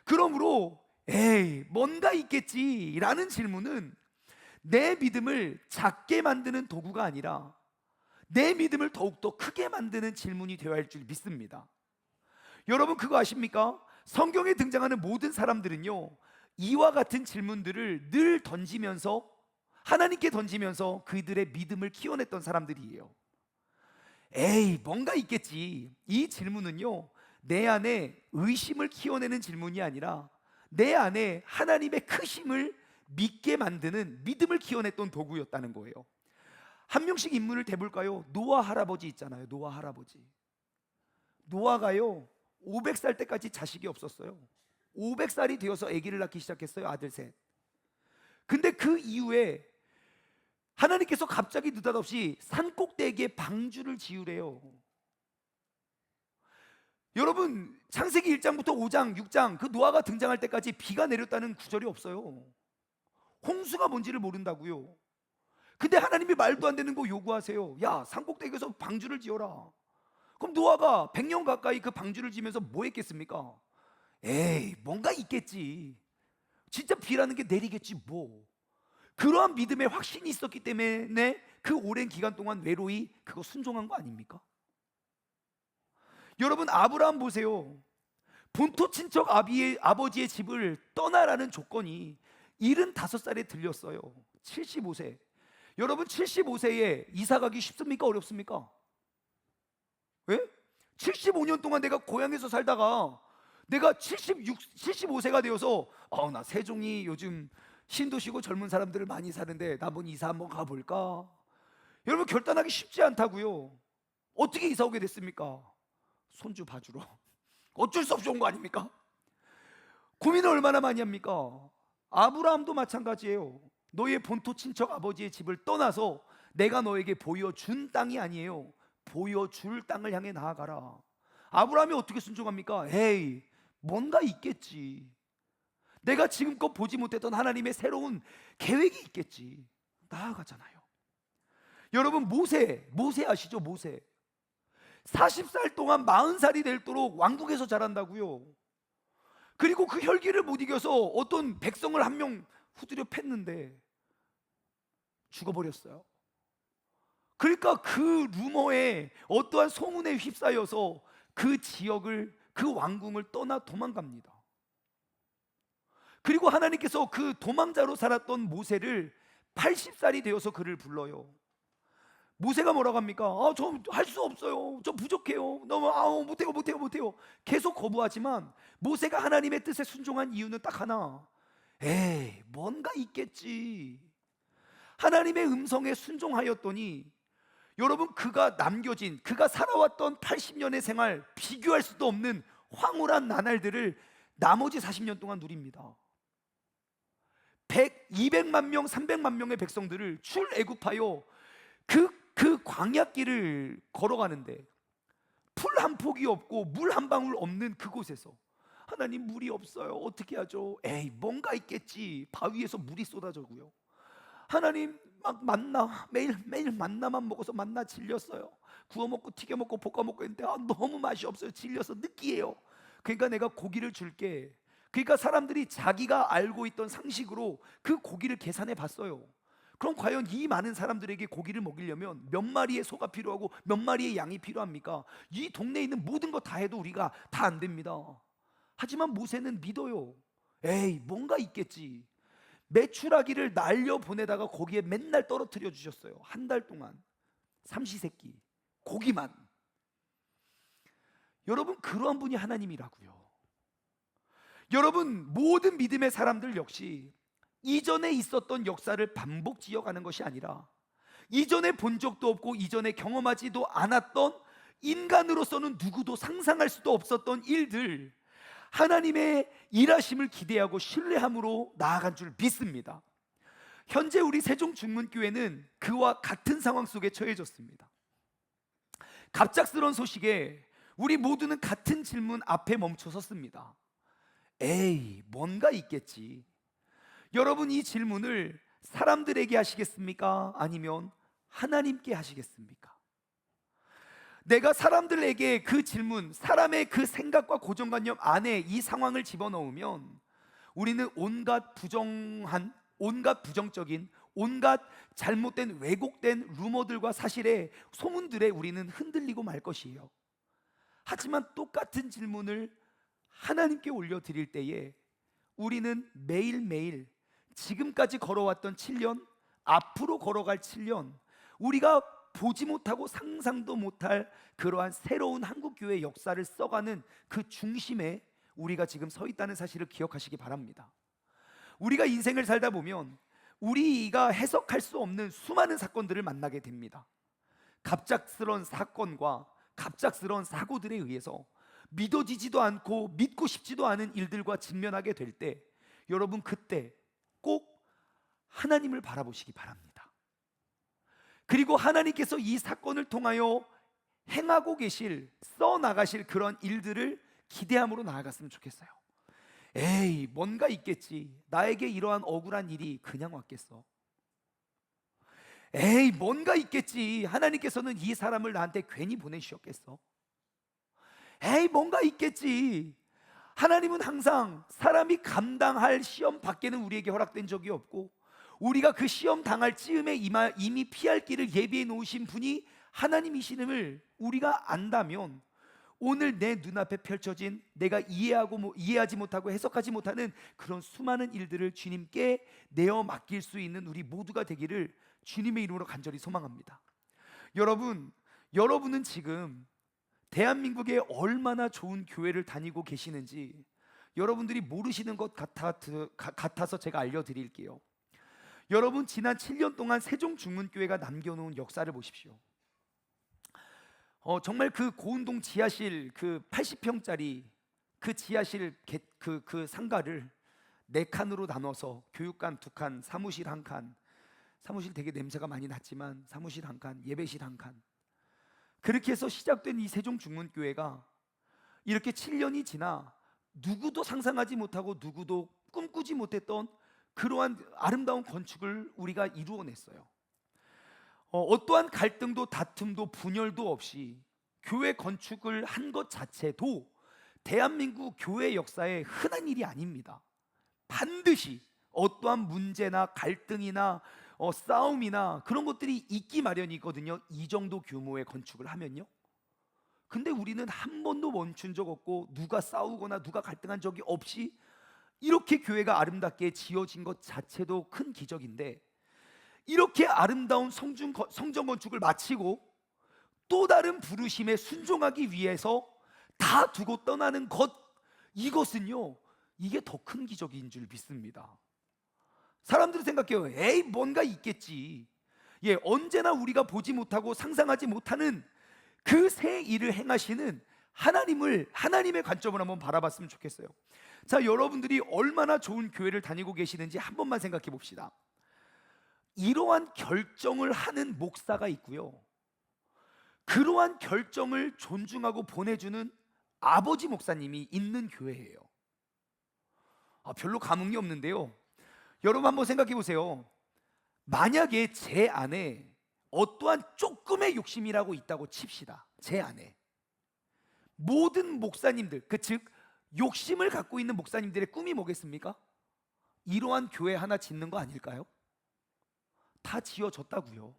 그러므로 에이 뭔가 있겠지라는 질문은 내 믿음을 작게 만드는 도구가 아니라 내 믿음을 더욱더 크게 만드는 질문이 되어야 할 줄 믿습니다. 여러분 그거 아십니까? 성경에 등장하는 모든 사람들은요 이와 같은 질문들을 늘 던지면서 하나님께 던지면서 그들의 믿음을 키워냈던 사람들이에요. 에이 뭔가 있겠지. 이 질문은요 내 안에 의심을 키워내는 질문이 아니라 내 안에 하나님의 크심을 믿게 만드는 믿음을 키워냈던 도구였다는 거예요. 한 명씩 인물을 대볼까요? 노아 할아버지 있잖아요. 노아 할아버지. 노아가요 500살 때까지 자식이 없었어요. 500살이 되어서 아기를 낳기 시작했어요. 아들 셋. 근데 그 이후에 하나님께서 갑자기 느닷없이 산꼭대기에 방주를 지으래요. 여러분 창세기 1장부터 5장 6장 그 노아가 등장할 때까지 비가 내렸다는 구절이 없어요. 홍수가 뭔지를 모른다고요. 근데 하나님이 말도 안 되는 거 요구하세요. 야 산꼭대기에서 방주를 지어라. 그럼 노아가 100년 가까이 그 방주를 지면서 뭐 했겠습니까? 에이 뭔가 있겠지. 진짜 비라는 게 내리겠지 뭐. 그러한 믿음의 확신이 있었기 때문에 그 오랜 기간 동안 외로이 그거 순종한 거 아닙니까? 여러분 아브라함 보세요. 본토 친척 아버지의 집을 떠나라는 조건이 75살에 들렸어요. 75세. 여러분 75세에 이사 가기 쉽습니까? 어렵습니까? 예? 75년 동안 내가 고향에서 살다가 내가 75세가 되어서 나 세종이 요즘 신도시고 젊은 사람들을 많이 사는데 나 한번 이사 한번 가볼까? 여러분 결단하기 쉽지 않다고요. 어떻게 이사 오게 됐습니까? 손주 봐주러. 어쩔 수 없이 온 거 아닙니까? 고민을 얼마나 많이 합니까? 아브라함도 마찬가지예요. 너의 본토 친척 아버지의 집을 떠나서 내가 너에게 보여준 땅이 아니에요. 보여줄 땅을 향해 나아가라. 아브라함이 어떻게 순종합니까? 에이 뭔가 있겠지. 내가 지금껏 보지 못했던 하나님의 새로운 계획이 있겠지. 나아가잖아요. 여러분 모세 아시죠? 모세 40살 동안 40살이 되도록 왕국에서 자란다고요. 그리고 그 혈기를 못 이겨서 어떤 백성을 한 명 후드려 팼는데 죽어버렸어요. 그러니까 그 루머에 어떠한 소문에 휩싸여서 그 지역을 그 왕궁을 떠나 도망갑니다. 그리고 하나님께서 그 도망자로 살았던 모세를 80살이 되어서 그를 불러요. 모세가 뭐라고 합니까? 저 할 수 없어요. 저 부족해요. 너무 못해요. 계속 거부하지만 모세가 하나님의 뜻에 순종한 이유는 딱 하나. 에이 뭔가 있겠지. 하나님의 음성에 순종하였더니 여러분 그가 살아왔던 80년의 생활 비교할 수도 없는 황홀한 나날들을 나머지 40년 동안 누립니다. 200만 명, 300만 명의 백성들을 출애굽하여 그 광야길을 걸어가는데 풀 한 폭이 없고 물 한 방울 없는 그곳에서 하나님 물이 없어요. 어떻게 하죠? 에이 뭔가 있겠지. 바위에서 물이 쏟아져고요. 하나님 막 매일 만나만 먹어서 만나 질렸어요. 구워 먹고 튀겨 먹고 볶아 먹고 했는데 너무 맛이 없어요. 질려서 느끼해요. 그러니까 내가 고기를 줄게. 그러니까 사람들이 자기가 알고 있던 상식으로 그 고기를 계산해 봤어요. 그럼 과연 이 많은 사람들에게 고기를 먹이려면 몇 마리의 소가 필요하고 몇 마리의 양이 필요합니까? 이 동네에 있는 모든 거 다 해도 우리가 다 안 됩니다. 하지만 모세는 믿어요. 에이 뭔가 있겠지. 메추라기를 날려보내다가 거기에 맨날 떨어뜨려 주셨어요. 한 달 동안 삼시세끼 고기만. 여러분 그러한 분이 하나님이라고요. 여러분 모든 믿음의 사람들 역시 이전에 있었던 역사를 반복 지어가는 것이 아니라 이전에 본 적도 없고 이전에 경험하지도 않았던 인간으로서는 누구도 상상할 수도 없었던 일들, 하나님의 일하심을 기대하고 신뢰함으로 나아간 줄 믿습니다. 현재 우리 세종중문교회는 그와 같은 상황 속에 처해졌습니다. 갑작스러운 소식에 우리 모두는 같은 질문 앞에 멈춰 섰습니다. 에이 뭔가 있겠지. 여러분 이 질문을 사람들에게 하시겠습니까? 아니면 하나님께 하시겠습니까? 내가 사람들에게 그 질문, 사람의 그 생각과 고정관념 안에 이 상황을 집어넣으면 우리는 온갖 부정적인, 온갖 잘못된 왜곡된 루머들과 사실의 소문들에 우리는 흔들리고 말 것이에요. 하지만 똑같은 질문을 하나님께 올려드릴 때에 우리는 매일매일 지금까지 걸어왔던 7년, 앞으로 걸어갈 7년, 우리가 보지 못하고 상상도 못할 그러한 새로운 한국교회의 역사를 써가는 그 중심에 우리가 지금 서 있다는 사실을 기억하시기 바랍니다. 우리가 인생을 살다 보면 우리가 해석할 수 없는 수많은 사건들을 만나게 됩니다. 갑작스러운 사건과 갑작스러운 사고들에 의해서 믿어지지도 않고 믿고 싶지도 않은 일들과 직면하게 될 때, 여러분 그때 꼭 하나님을 바라보시기 바랍니다. 그리고 하나님께서 이 사건을 통하여 행하고 계실, 써나가실 그런 일들을 기대함으로 나아갔으면 좋겠어요. 에이, 뭔가 있겠지. 나에게 이러한 억울한 일이 그냥 왔겠어. 에이, 뭔가 있겠지. 하나님께서는 이 사람을 나한테 괜히 보내주셨겠어. 에이, 뭔가 있겠지. 하나님은 항상 사람이 감당할 시험 밖에는 우리에게 허락된 적이 없고, 우리가 그 시험 당할 찌음에 이미 피할 길을 예비해 놓으신 분이 하나님이시음을 우리가 안다면, 오늘 내 눈앞에 펼쳐진 내가 이해하지 못하고 해석하지 못하는 그런 수많은 일들을 주님께 내어 맡길 수 있는 우리 모두가 되기를 주님의 이름으로 간절히 소망합니다. 여러분은 지금 대한민국에 얼마나 좋은 교회를 다니고 계시는지 여러분들이 모르시는 것 같아서 제가 알려드릴게요. 여러분, 지난 7년 동안 세종중문교회가 남겨놓은 역사를 보십시오. 정말 그 고운동 지하실 그 80평짜리 그 지하실 그 상가를 4칸으로 나눠서 교육관 2칸, 사무실 1칸, 사무실 되게 냄새가 많이 났지만 사무실 1칸, 예배실 1칸, 그렇게 해서 시작된 이 세종중문교회가 이렇게 7년이 지나 누구도 상상하지 못하고 누구도 꿈꾸지 못했던 그러한 아름다운 건축을 우리가 이루어냈어요. 어떠한 갈등도 다툼도 분열도 없이 교회 건축을 한 것 자체도 대한민국 교회 역사에 흔한 일이 아닙니다. 반드시 어떠한 문제나 갈등이나 싸움이나 그런 것들이 있기 마련이거든요. 이 정도 규모의 건축을 하면요. 근데 우리는 한 번도 멈춘 적 없고 누가 싸우거나 누가 갈등한 적이 없이 이렇게 교회가 아름답게 지어진 것 자체도 큰 기적인데, 이렇게 아름다운 성전 건축을 마치고 또 다른 부르심에 순종하기 위해서 다 두고 떠나는 것, 이것은요, 이게 더 큰 기적인 줄 믿습니다. 사람들이 생각해요. 에이, 뭔가 있겠지. 언제나 우리가 보지 못하고 상상하지 못하는 그 새 일을 행하시는 하나님의 관점을 한번 바라봤으면 좋겠어요. 자, 여러분들이 얼마나 좋은 교회를 다니고 계시는지 한 번만 생각해 봅시다. 이러한 결정을 하는 목사가 있고요, 그러한 결정을 존중하고 보내주는 아버지 목사님이 있는 교회예요. 별로 감흥이 없는데요, 여러분 한번 생각해 보세요. 만약에 제 안에 어떠한 조금의 욕심이라고 있다고 칩시다. 제 안에 모든 목사님들, 즉 욕심을 갖고 있는 목사님들의 꿈이 뭐겠습니까? 이러한 교회 하나 짓는 거 아닐까요? 다 지어졌다고요.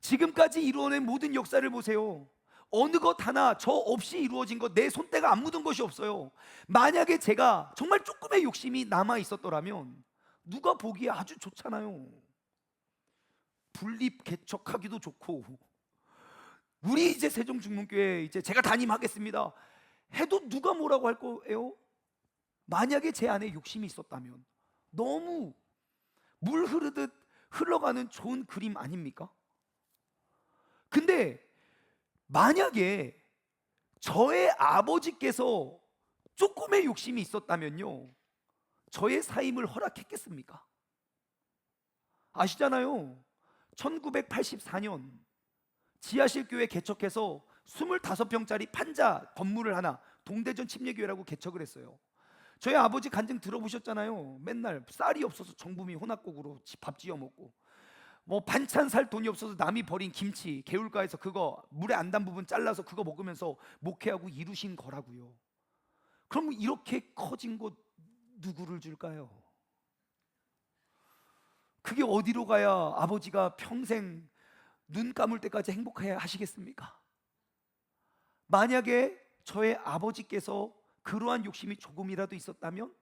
지금까지 이루어낸 모든 역사를 보세요. 어느 것 하나 저 없이 이루어진 것, 내 손때가 안 묻은 것이 없어요. 만약에 제가 정말 조금의 욕심이 남아 있었더라면 누가 보기에 아주 좋잖아요. 분립 개척하기도 좋고, 우리 이제 세종중문교회 이제 제가 담임하겠습니다 해도 누가 뭐라고 할 거예요? 만약에 제 안에 욕심이 있었다면 너무 물 흐르듯 흘러가는 좋은 그림 아닙니까? 근데 만약에 저의 아버지께서 조금의 욕심이 있었다면요, 저의 사임을 허락했겠습니까? 아시잖아요. 1984년 지하실 교회 개척해서 25평짜리 판자 건물을 하나, 동대전 침례교회라고 개척을 했어요. 저희 아버지 간증 들어보셨잖아요. 맨날 쌀이 없어서 정부미 혼합국으로 밥 지어 먹고, 뭐 반찬 살 돈이 없어서 남이 버린 김치 개울가에서 그거 물에 안 단 부분 잘라서 그거 먹으면서 목회하고 이루신 거라고요. 그럼 이렇게 커진 곳 누구를 줄까요? 그게 어디로 가야 아버지가 평생 눈 감을 때까지 행복해 하시겠습니까? 만약에 저의 아버지께서 그러한 욕심이 조금이라도 있었다면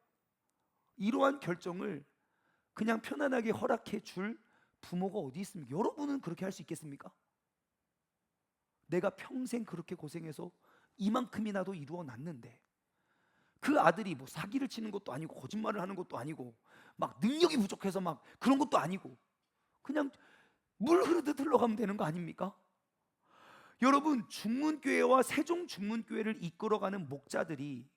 이러한 결정을 그냥 편안하게 허락해 줄 부모가 어디 있습니까? 여러분은 그렇게 할 수 있겠습니까? 내가 평생 그렇게 고생해서 이만큼이나도 이루어 놨는데 그 아들이 뭐 사기를 치는 것도 아니고 거짓말을 하는 것도 아니고 막 능력이 부족해서 막 그런 것도 아니고 그냥 물 흐르듯 흘러가면 되는 거 아닙니까? 여러분, 중문교회와 세종중문교회를 이끌어가는 목자들이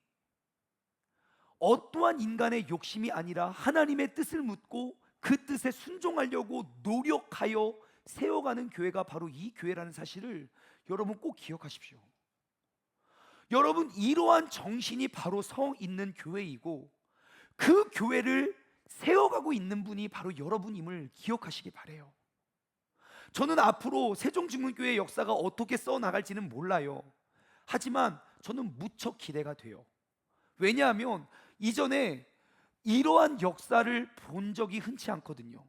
어떠한 인간의 욕심이 아니라 하나님의 뜻을 묻고 그 뜻에 순종하려고 노력하여 세워가는 교회가 바로 이 교회라는 사실을 여러분 꼭 기억하십시오. 여러분, 이러한 정신이 바로 서 있는 교회이고 그 교회를 세워가고 있는 분이 바로 여러분임을 기억하시기 바래요. 저는 앞으로 세종중문교회의 역사가 어떻게 써나갈지는 몰라요. 하지만 저는 무척 기대가 돼요. 왜냐하면 이전에 이러한 역사를 본 적이 흔치 않거든요.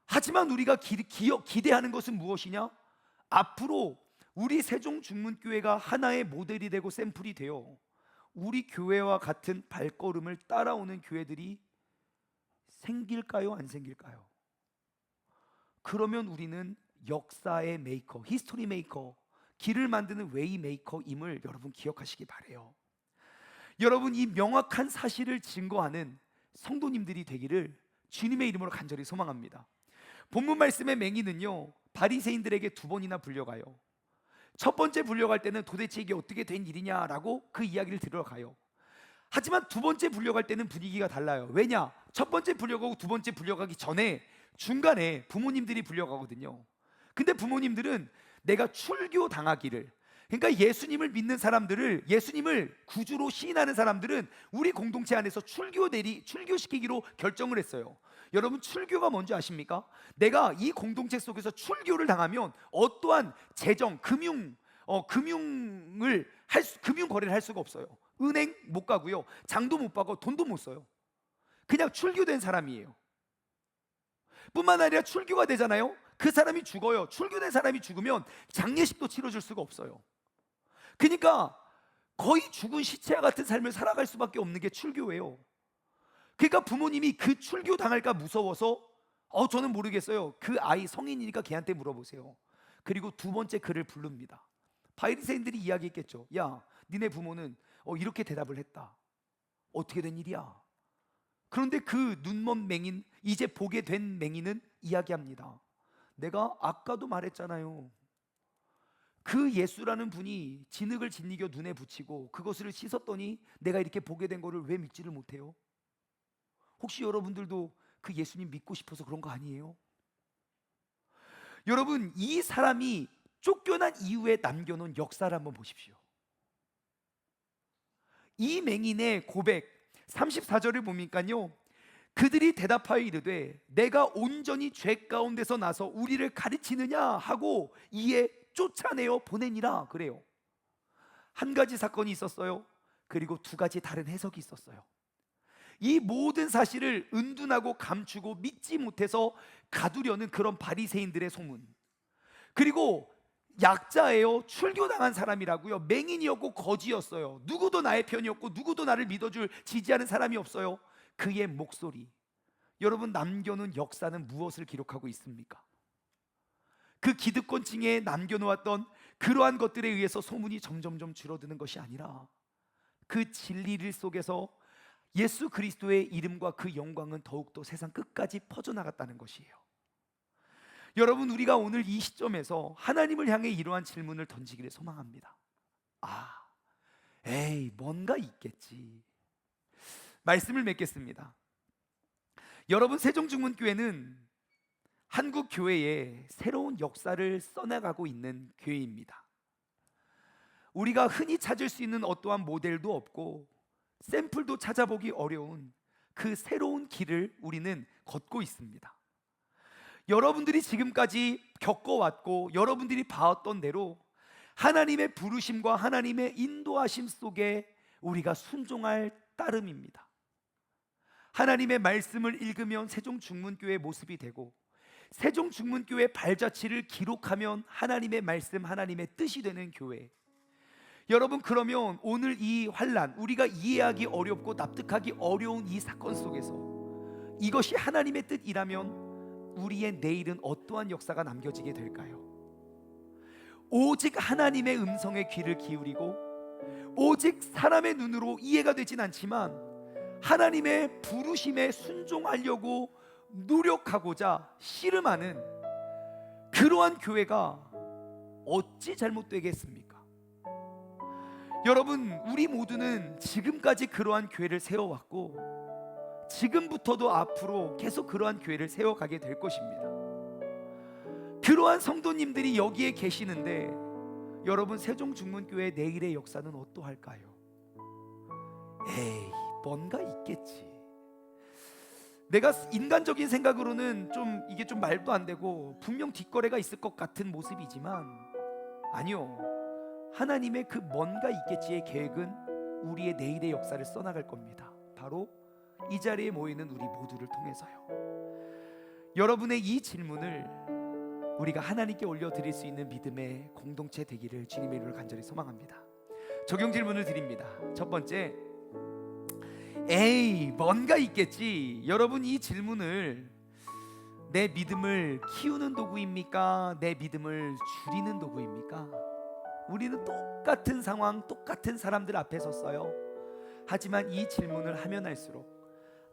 하지만 우리가 기대하는 것은 무엇이냐? 앞으로 우리 세종중문교회가 하나의 모델이 되고 샘플이 되어 우리 교회와 같은 발걸음을 따라오는 교회들이 생길까요? 안 생길까요? 그러면 우리는 역사의 메이커, 히스토리 메이커, 길을 만드는 웨이 메이커임을 여러분 기억하시기 바래요. 여러분, 이 명확한 사실을 증거하는 성도님들이 되기를 주님의 이름으로 간절히 소망합니다. 본문 말씀의 맹인은요, 바리새인들에게 두 번이나 불려가요. 첫 번째 불려갈 때는 도대체 이게 어떻게 된 일이냐라고 그 이야기를 들어가요. 하지만 두 번째 불려갈 때는 분위기가 달라요. 왜냐? 첫 번째 불려가고 두 번째 불려가기 전에 중간에 부모님들이 불려가거든요. 근데 부모님들은 내가 출교 당하기를, 그러니까 예수님을 믿는 사람들을, 예수님을 구주로 시인하는 사람들은 우리 공동체 안에서 출교시키기로 결정을 했어요. 여러분, 출교가 뭔지 아십니까? 내가 이 공동체 속에서 출교를 당하면 어떠한 재정, 금융 거래를 할 수가 없어요. 은행 못 가고요, 장도 못 받고 돈도 못 써요. 그냥 출교된 사람이에요. 뿐만 아니라 출교가 되잖아요. 그 사람이 죽어요. 출교된 사람이 죽으면 장례식도 치러줄 수가 없어요. 그러니까 거의 죽은 시체와 같은 삶을 살아갈 수밖에 없는 게 출교예요. 그러니까 부모님이 그 출교 당할까 무서워서 저는 모르겠어요. 그 아이 성인이니까 걔한테 물어보세요. 그리고 두 번째 그를 부릅니다. 바리새인들이 이야기했겠죠. 야, 니네 부모는 이렇게 대답을 했다. 어떻게 된 일이야? 그런데 그 눈먼 맹인, 이제 보게 된 맹인은 이야기합니다. 내가 아까도 말했잖아요. 그 예수라는 분이 진흙을 짓이겨 눈에 붙이고 그것을 씻었더니 내가 이렇게 보게 된 거를 왜 믿지를 못해요? 혹시 여러분들도 그 예수님 믿고 싶어서 그런 거 아니에요? 여러분, 이 사람이 쫓겨난 이후에 남겨놓은 역사를 한번 보십시오. 이 맹인의 고백 34절을 보니까요, 그들이 대답하여 이르되 내가 온전히 죄 가운데서 나서 우리를 가르치느냐 하고 이에 쫓아내어 보내니라 그래요. 한 가지 사건이 있었어요. 그리고 두 가지 다른 해석이 있었어요. 이 모든 사실을 은둔하고 감추고 믿지 못해서 가두려는 그런 바리새인들의 소문, 그리고 약자예요. 출교당한 사람이라고요. 맹인이었고 거지였어요. 누구도 나의 편이었고 누구도 나를 믿어줄, 지지하는 사람이 없어요. 그의 목소리, 여러분, 남겨놓은 역사는 무엇을 기록하고 있습니까? 그 기득권층에 남겨놓았던 그러한 것들에 의해서 소문이 점점점 줄어드는 것이 아니라 그 진리를 속에서 예수 그리스도의 이름과 그 영광은 더욱더 세상 끝까지 퍼져나갔다는 것이에요. 여러분, 우리가 오늘 이 시점에서 하나님을 향해 이러한 질문을 던지기를 소망합니다. 뭔가 있겠지. 말씀을 맺겠습니다. 여러분, 세종중문교회는 한국 교회의 새로운 역사를 써나가고 있는 교회입니다. 우리가 흔히 찾을 수 있는 어떠한 모델도 없고 샘플도 찾아보기 어려운 그 새로운 길을 우리는 걷고 있습니다. 여러분들이 지금까지 겪어왔고 여러분들이 봐왔던 대로 하나님의 부르심과 하나님의 인도하심 속에 우리가 순종할 따름입니다. 하나님의 말씀을 읽으면 세종중문교회의 모습이 되고, 세종중문교회의 발자취를 기록하면 하나님의 말씀, 하나님의 뜻이 되는 교회. 여러분, 그러면 오늘 이 환난, 우리가 이해하기 어렵고 납득하기 어려운 이 사건 속에서 이것이 하나님의 뜻이라면 우리의 내일은 어떠한 역사가 남겨지게 될까요? 오직 하나님의 음성에 귀를 기울이고, 오직 사람의 눈으로 이해가 되진 않지만 하나님의 부르심에 순종하려고 노력하고자 씨름하는 그러한 교회가 어찌 잘못되겠습니까? 여러분, 우리 모두는 지금까지 그러한 교회를 세워왔고 지금부터도 앞으로 계속 그러한 교회를 세워가게 될 것입니다. 그러한 성도님들이 여기에 계시는데, 여러분, 세종중문교회 내일의 역사는 어떠할까요? 에이, 뭔가 있겠지. 내가 인간적인 생각으로는 이게 좀 말도 안 되고 분명 뒷거래가 있을 것 같은 모습이지만, 아니요, 하나님의 그 뭔가 있겠지의 계획은 우리의 내일의 역사를 써나갈 겁니다. 바로 이 자리에 모이는 우리 모두를 통해서요. 여러분의 이 질문을 우리가 하나님께 올려드릴 수 있는 믿음의 공동체 되기를 주님의 이름으로 간절히 소망합니다. 적용 질문을 드립니다. 첫 번째, 에이, 뭔가 있겠지. 여러분, 이 질문을 내 믿음을 키우는 도구입니까? 내 믿음을 줄이는 도구입니까? 우리는 똑같은 상황, 똑같은 사람들 앞에 섰어요. 하지만 이 질문을 하면 할수록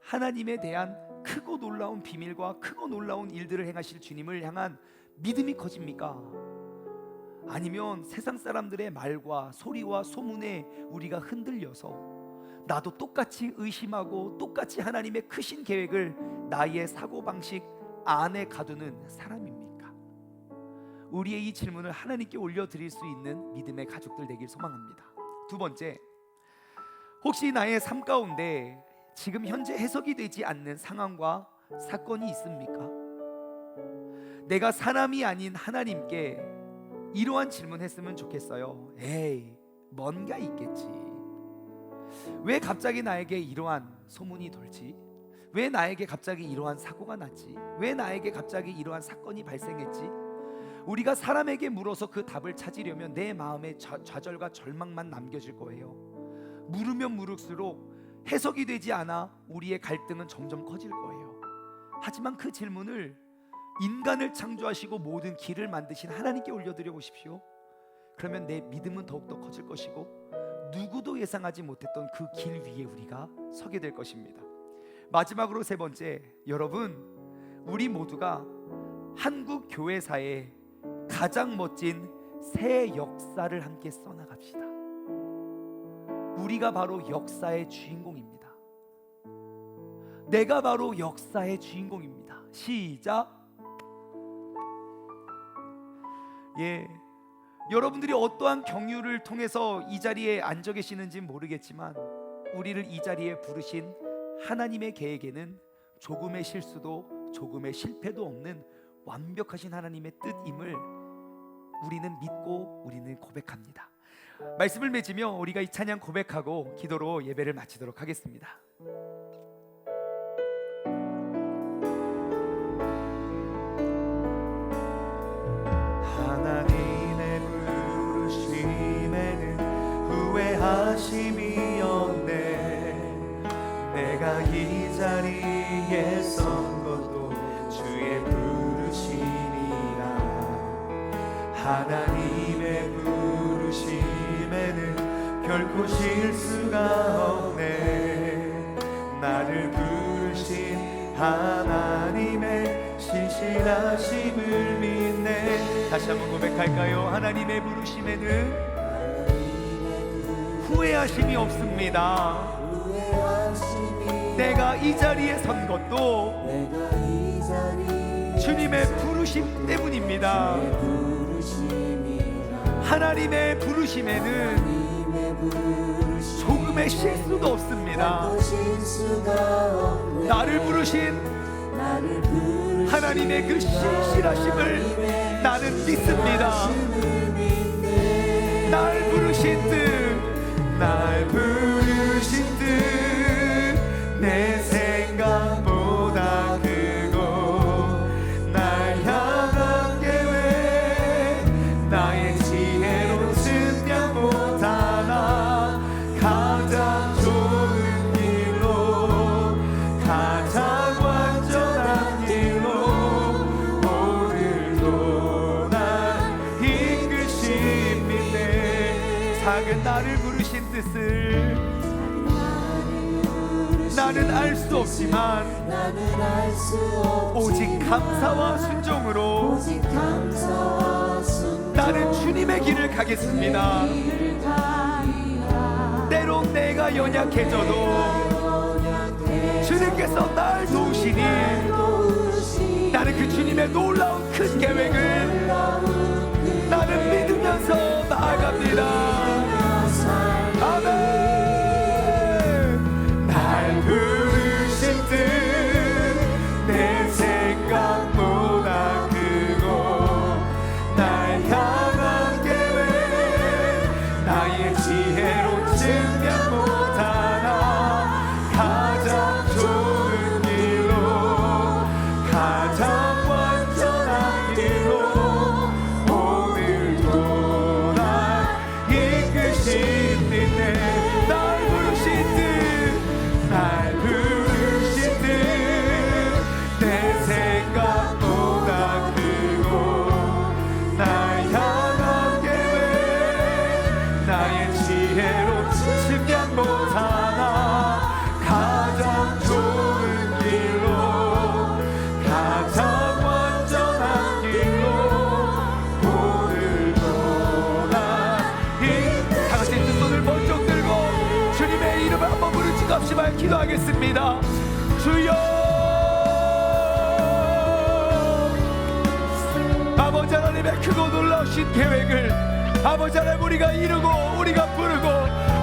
하나님에 대한 크고 놀라운 비밀과 크고 놀라운 일들을 행하실 주님을 향한 믿음이 커집니까? 아니면 세상 사람들의 말과 소리와 소문에 우리가 흔들려서 나도 똑같이 의심하고 똑같이 하나님의 크신 계획을 나의 사고방식 안에 가두는 사람입니까? 우리의 이 질문을 하나님께 올려드릴 수 있는 믿음의 가족들 되길 소망합니다. 두 번째, 혹시 나의 삶 가운데 지금 현재 해석이 되지 않는 상황과 사건이 있습니까? 내가 사람이 아닌 하나님께 이러한 질문했으면 좋겠어요. 에이, 뭔가 있겠지. 왜 갑자기 나에게 이러한 소문이 돌지? 왜 나에게 갑자기 이러한 사고가 났지? 왜 나에게 갑자기 이러한 사건이 발생했지? 우리가 사람에게 물어서 그 답을 찾으려면 내 마음에 좌절과 절망만 남겨질 거예요. 물으면 물을수록 해석이 되지 않아 우리의 갈등은 점점 커질 거예요. 하지만 그 질문을 인간을 창조하시고 모든 길을 만드신 하나님께 올려드려 보십시오. 그러면 내 믿음은 더욱더 커질 것이고 누구도 예상하지 못했던 그 길 위에 우리가 서게 될 것입니다. 마지막으로 세 번째, 여러분, 우리 모두가 한국 교회사에 가장 멋진 새 역사를 함께 써나갑시다. 우리가 바로 역사의 주인공입니다. 내가 바로 역사의 주인공입니다. 시작. 예, 여러분들이 어떠한 경유를 통해서 이 자리에 앉아 계시는지 모르겠지만 우리를 이 자리에 부르신 하나님의 계획에는 조금의 실수도 조금의 실패도 없는 완벽하신 하나님의 뜻임을 우리는 믿고 우리는 고백합니다. 말씀을 맺으며 우리가 이 찬양 고백하고 기도로 예배를 마치도록 하겠습니다. 하나님의 부르심에는 후회하심이 없네. 내가 이 자리에 선 것도 주의 부르심이라. 하나님의 부르심에는 결코 실수가 없네. 나를 부르신 하나님의 신실하심을 믿네. 다시 한번 고백할까요? 하나님의 부르심에는 후회하심이 없습니다. 내가 이 자리에 선 것도 주님의 부르심 때문입니다. 하나님의 부르심에는 조금 꿈에 쉴 수가 없습니다. 나를 부르신 하나님의 그 신실하심을 나는 믿습니다. 날 부르신 뜻 내 생각보다 크고 날 향한 계획 나의 지혜로 측량 못하나 가장 좋은 길로 가장 완전한 길로 오늘도 날 이끄십니다. 작은 나를 부르신 뜻을 나는 알 수 없지만 오직 감사와 순종으로 나는 주님의 길을 가겠습니다. 때론 내가 연약해져도 주님께서 날 도우시니 나는 그 주님의 놀라운 큰 계획을 나는 믿으면서 나아갑니다. 아멘. 부르신 뜻 내 생각보다 크고 날 향한 계획 나의 지혜로 측량 못하나 가장 좋은 길로 가장 완전한 길로 오늘도 날 이끄십니다. 날 부르신 뜻 날 부르신 뜻 내 생각보다 크고 날 향한 계획 나의 지혜로 측량 못하나 가장 좋은 길로 가장 완전한 길로 오늘도 다 같이 두 손을 번쩍 들고 주님의 이름을 한번 부르짖고 합시다. 기도하겠습니다. 주여, 아버지 하나님의 크고 놀라우신 계획을 아버지 하나님 우리가 이루고 우리가 부르고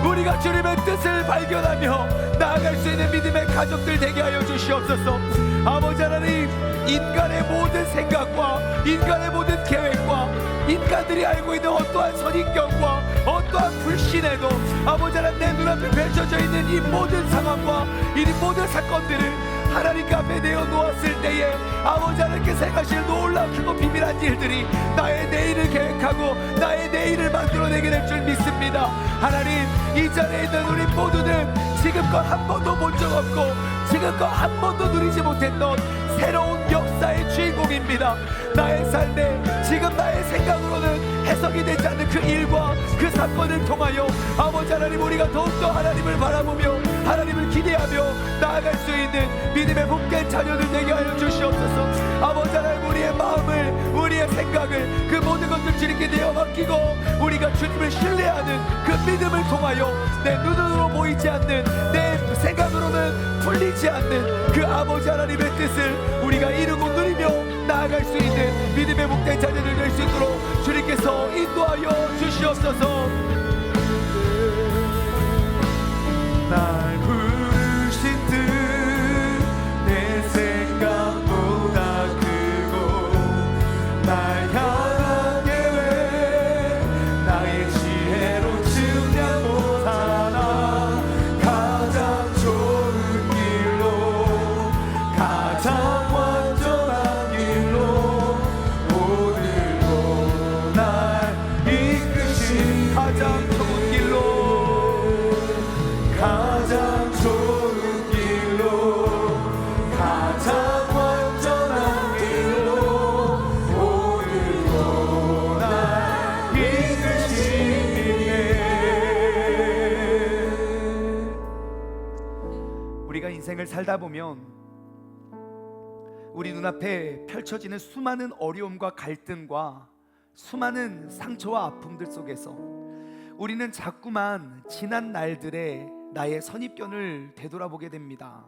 우리가 주님의 뜻을 발견하며 나아갈 수 있는 믿음의 가족들 되게 하여 주시옵소서. 아버지 하나님, 인간의 모든 생각과 인간의 모든 계획과 인간들이 알고 있는 어떠한 선입견과 어떠한 불신에도 아버지 하나님 내 눈앞에 펼쳐져 있는 이 모든 상황과 이 모든 사건들을 하나님 앞에 내어놓았을 때에 아버지 하나님께 생각하실 놀라운 크고 비밀한 일들이 나의 내일을 계획하고 나의 내일을 만들어내게 될 줄 믿습니다. 하나님, 이 자리에 있는 우리 모두는 지금껏 한 번도 본 적 없고 지금껏 한 번도 누리지 못했던 새로운 역사의 주인공입니다. 나의 삶에 지금 나의 생각으로는 해석이 되지 않는 그 일과 그 사건을 통하여 아버지 하나님 우리가 더욱더 하나님을 바라보며 하나님을 기대하며 나아갈 수 있는 믿음의 복된 자녀들 되게 하여 주시옵소서. 아버지 하나님, 우리의 마음을 우리의 생각을 그 모든 것들 주님께 내어 맡기고 우리가 주님을 신뢰하는 그 믿음을 통하여 내 눈으로 보이지 않는 내 생각으로는 풀리지 않는 그 아버지 하나님의 뜻을 우리가 이루고 누리며 나아갈 수 있는 믿음의 복된 자녀들 될 수 있도록 주님께서 인도하여 주시옵소서. 날 부르신 뜻 내 생각보다 크고 날 향한 계획 나의 지혜로 측량 못하나 가장 좋은 길로 가장 완전한 길로 오늘도 날 이끄신 가장 좋은 길로 가장 좋은 길로 가장 완전한 길로 오늘도 날 이끄시네. 우리가 인생을 살다 보면 우리 눈앞에 펼쳐지는 수많은 어려움과 갈등과 수많은 상처와 아픔들 속에서 우리는 자꾸만 지난 날들의 나의 선입견을 되돌아보게 됩니다.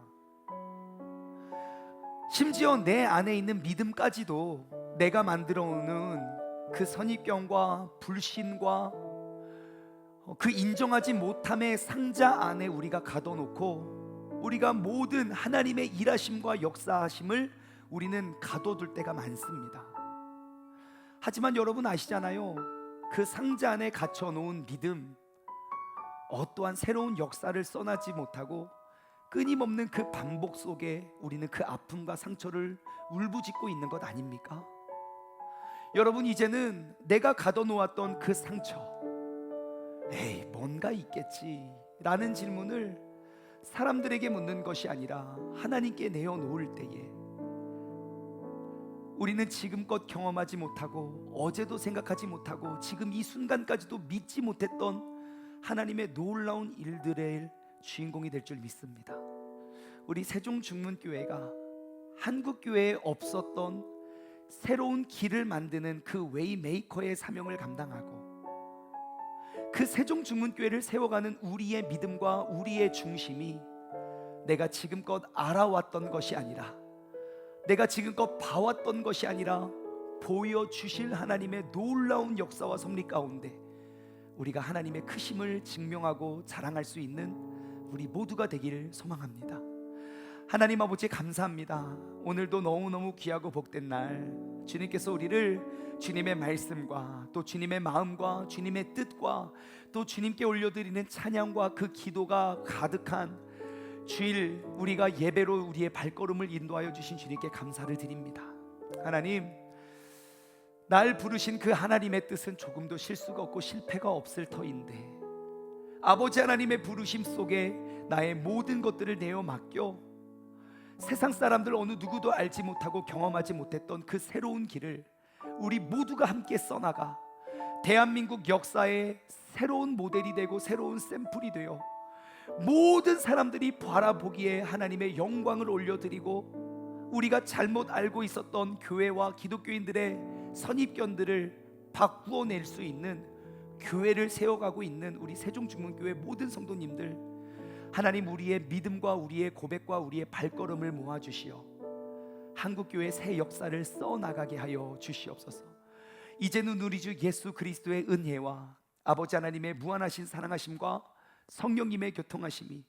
심지어 내 안에 있는 믿음까지도 내가 만들어 오는 그 선입견과 불신과 그 인정하지 못함의 상자 안에 우리가 가둬놓고 우리가 모든 하나님의 일하심과 역사하심을 우리는 가둬둘 때가 많습니다. 하지만 여러분 아시잖아요. 그 상자 안에 갇혀놓은 믿음, 어떠한 새로운 역사를 써나지 못하고 끊임없는 그 반복 속에 우리는 그 아픔과 상처를 울부짖고 있는 것 아닙니까? 여러분, 이제는 내가 가둬놓았던 그 상처, 에이 뭔가 있겠지 라는 질문을 사람들에게 묻는 것이 아니라 하나님께 내어놓을 때에 우리는 지금껏 경험하지 못하고 어제도 생각하지 못하고 지금 이 순간까지도 믿지 못했던 하나님의 놀라운 일들의 주인공이 될 줄 믿습니다. 우리 세종중문교회가 한국교회에 없었던 새로운 길을 만드는 그 웨이메이커의 사명을 감당하고 그 세종중문교회를 세워가는 우리의 믿음과 우리의 중심이 내가 지금껏 알아왔던 것이 아니라 내가 지금껏 봐왔던 것이 아니라 보여주실 하나님의 놀라운 역사와 섭리 가운데 우리가 하나님의 크심을 증명하고 자랑할 수 있는 우리 모두가 되기를 소망합니다. 하나님 아버지 감사합니다. 오늘도 너무너무 귀하고 복된 날 주님께서 우리를 주님의 말씀과 또 주님의 마음과 주님의 뜻과 또 주님께 올려드리는 찬양과 그 기도가 가득한 주일 우리가 예배로 우리의 발걸음을 인도하여 주신 주님께 감사를 드립니다. 하나님, 날 부르신 그 하나님의 뜻은 조금도 실수가 없고 실패가 없을 터인데 아버지 하나님의 부르심 속에 나의 모든 것들을 내어 맡겨 세상 사람들 어느 누구도 알지 못하고 경험하지 못했던 그 새로운 길을 우리 모두가 함께 써나가 대한민국 역사의 새로운 모델이 되고 새로운 샘플이 되어 모든 사람들이 바라보기에 하나님의 영광을 올려드리고 우리가 잘못 알고 있었던 교회와 기독교인들의 선입견들을 바꾸어낼 수 있는 교회를 세워가고 있는 우리 세종중문교회 모든 성도님들, 하나님 우리의 믿음과 우리의 고백과 우리의 발걸음을 모아주시어 한국교회 새 역사를 써나가게 하여 주시옵소서. 이제는 우리 주 예수 그리스도의 은혜와 아버지 하나님의 무한하신 사랑하심과 성령님의 교통하심이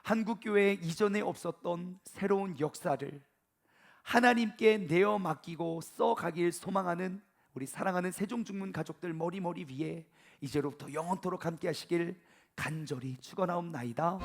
한국교회 이전에 없었던 새로운 역사를 하나님께 내어 맡기고 써가길 소망하는 우리 사랑하는 세종중문 가족들 머리 위에 이제로부터 영원토록 함께 하시길 간절히 축원하옵나이다.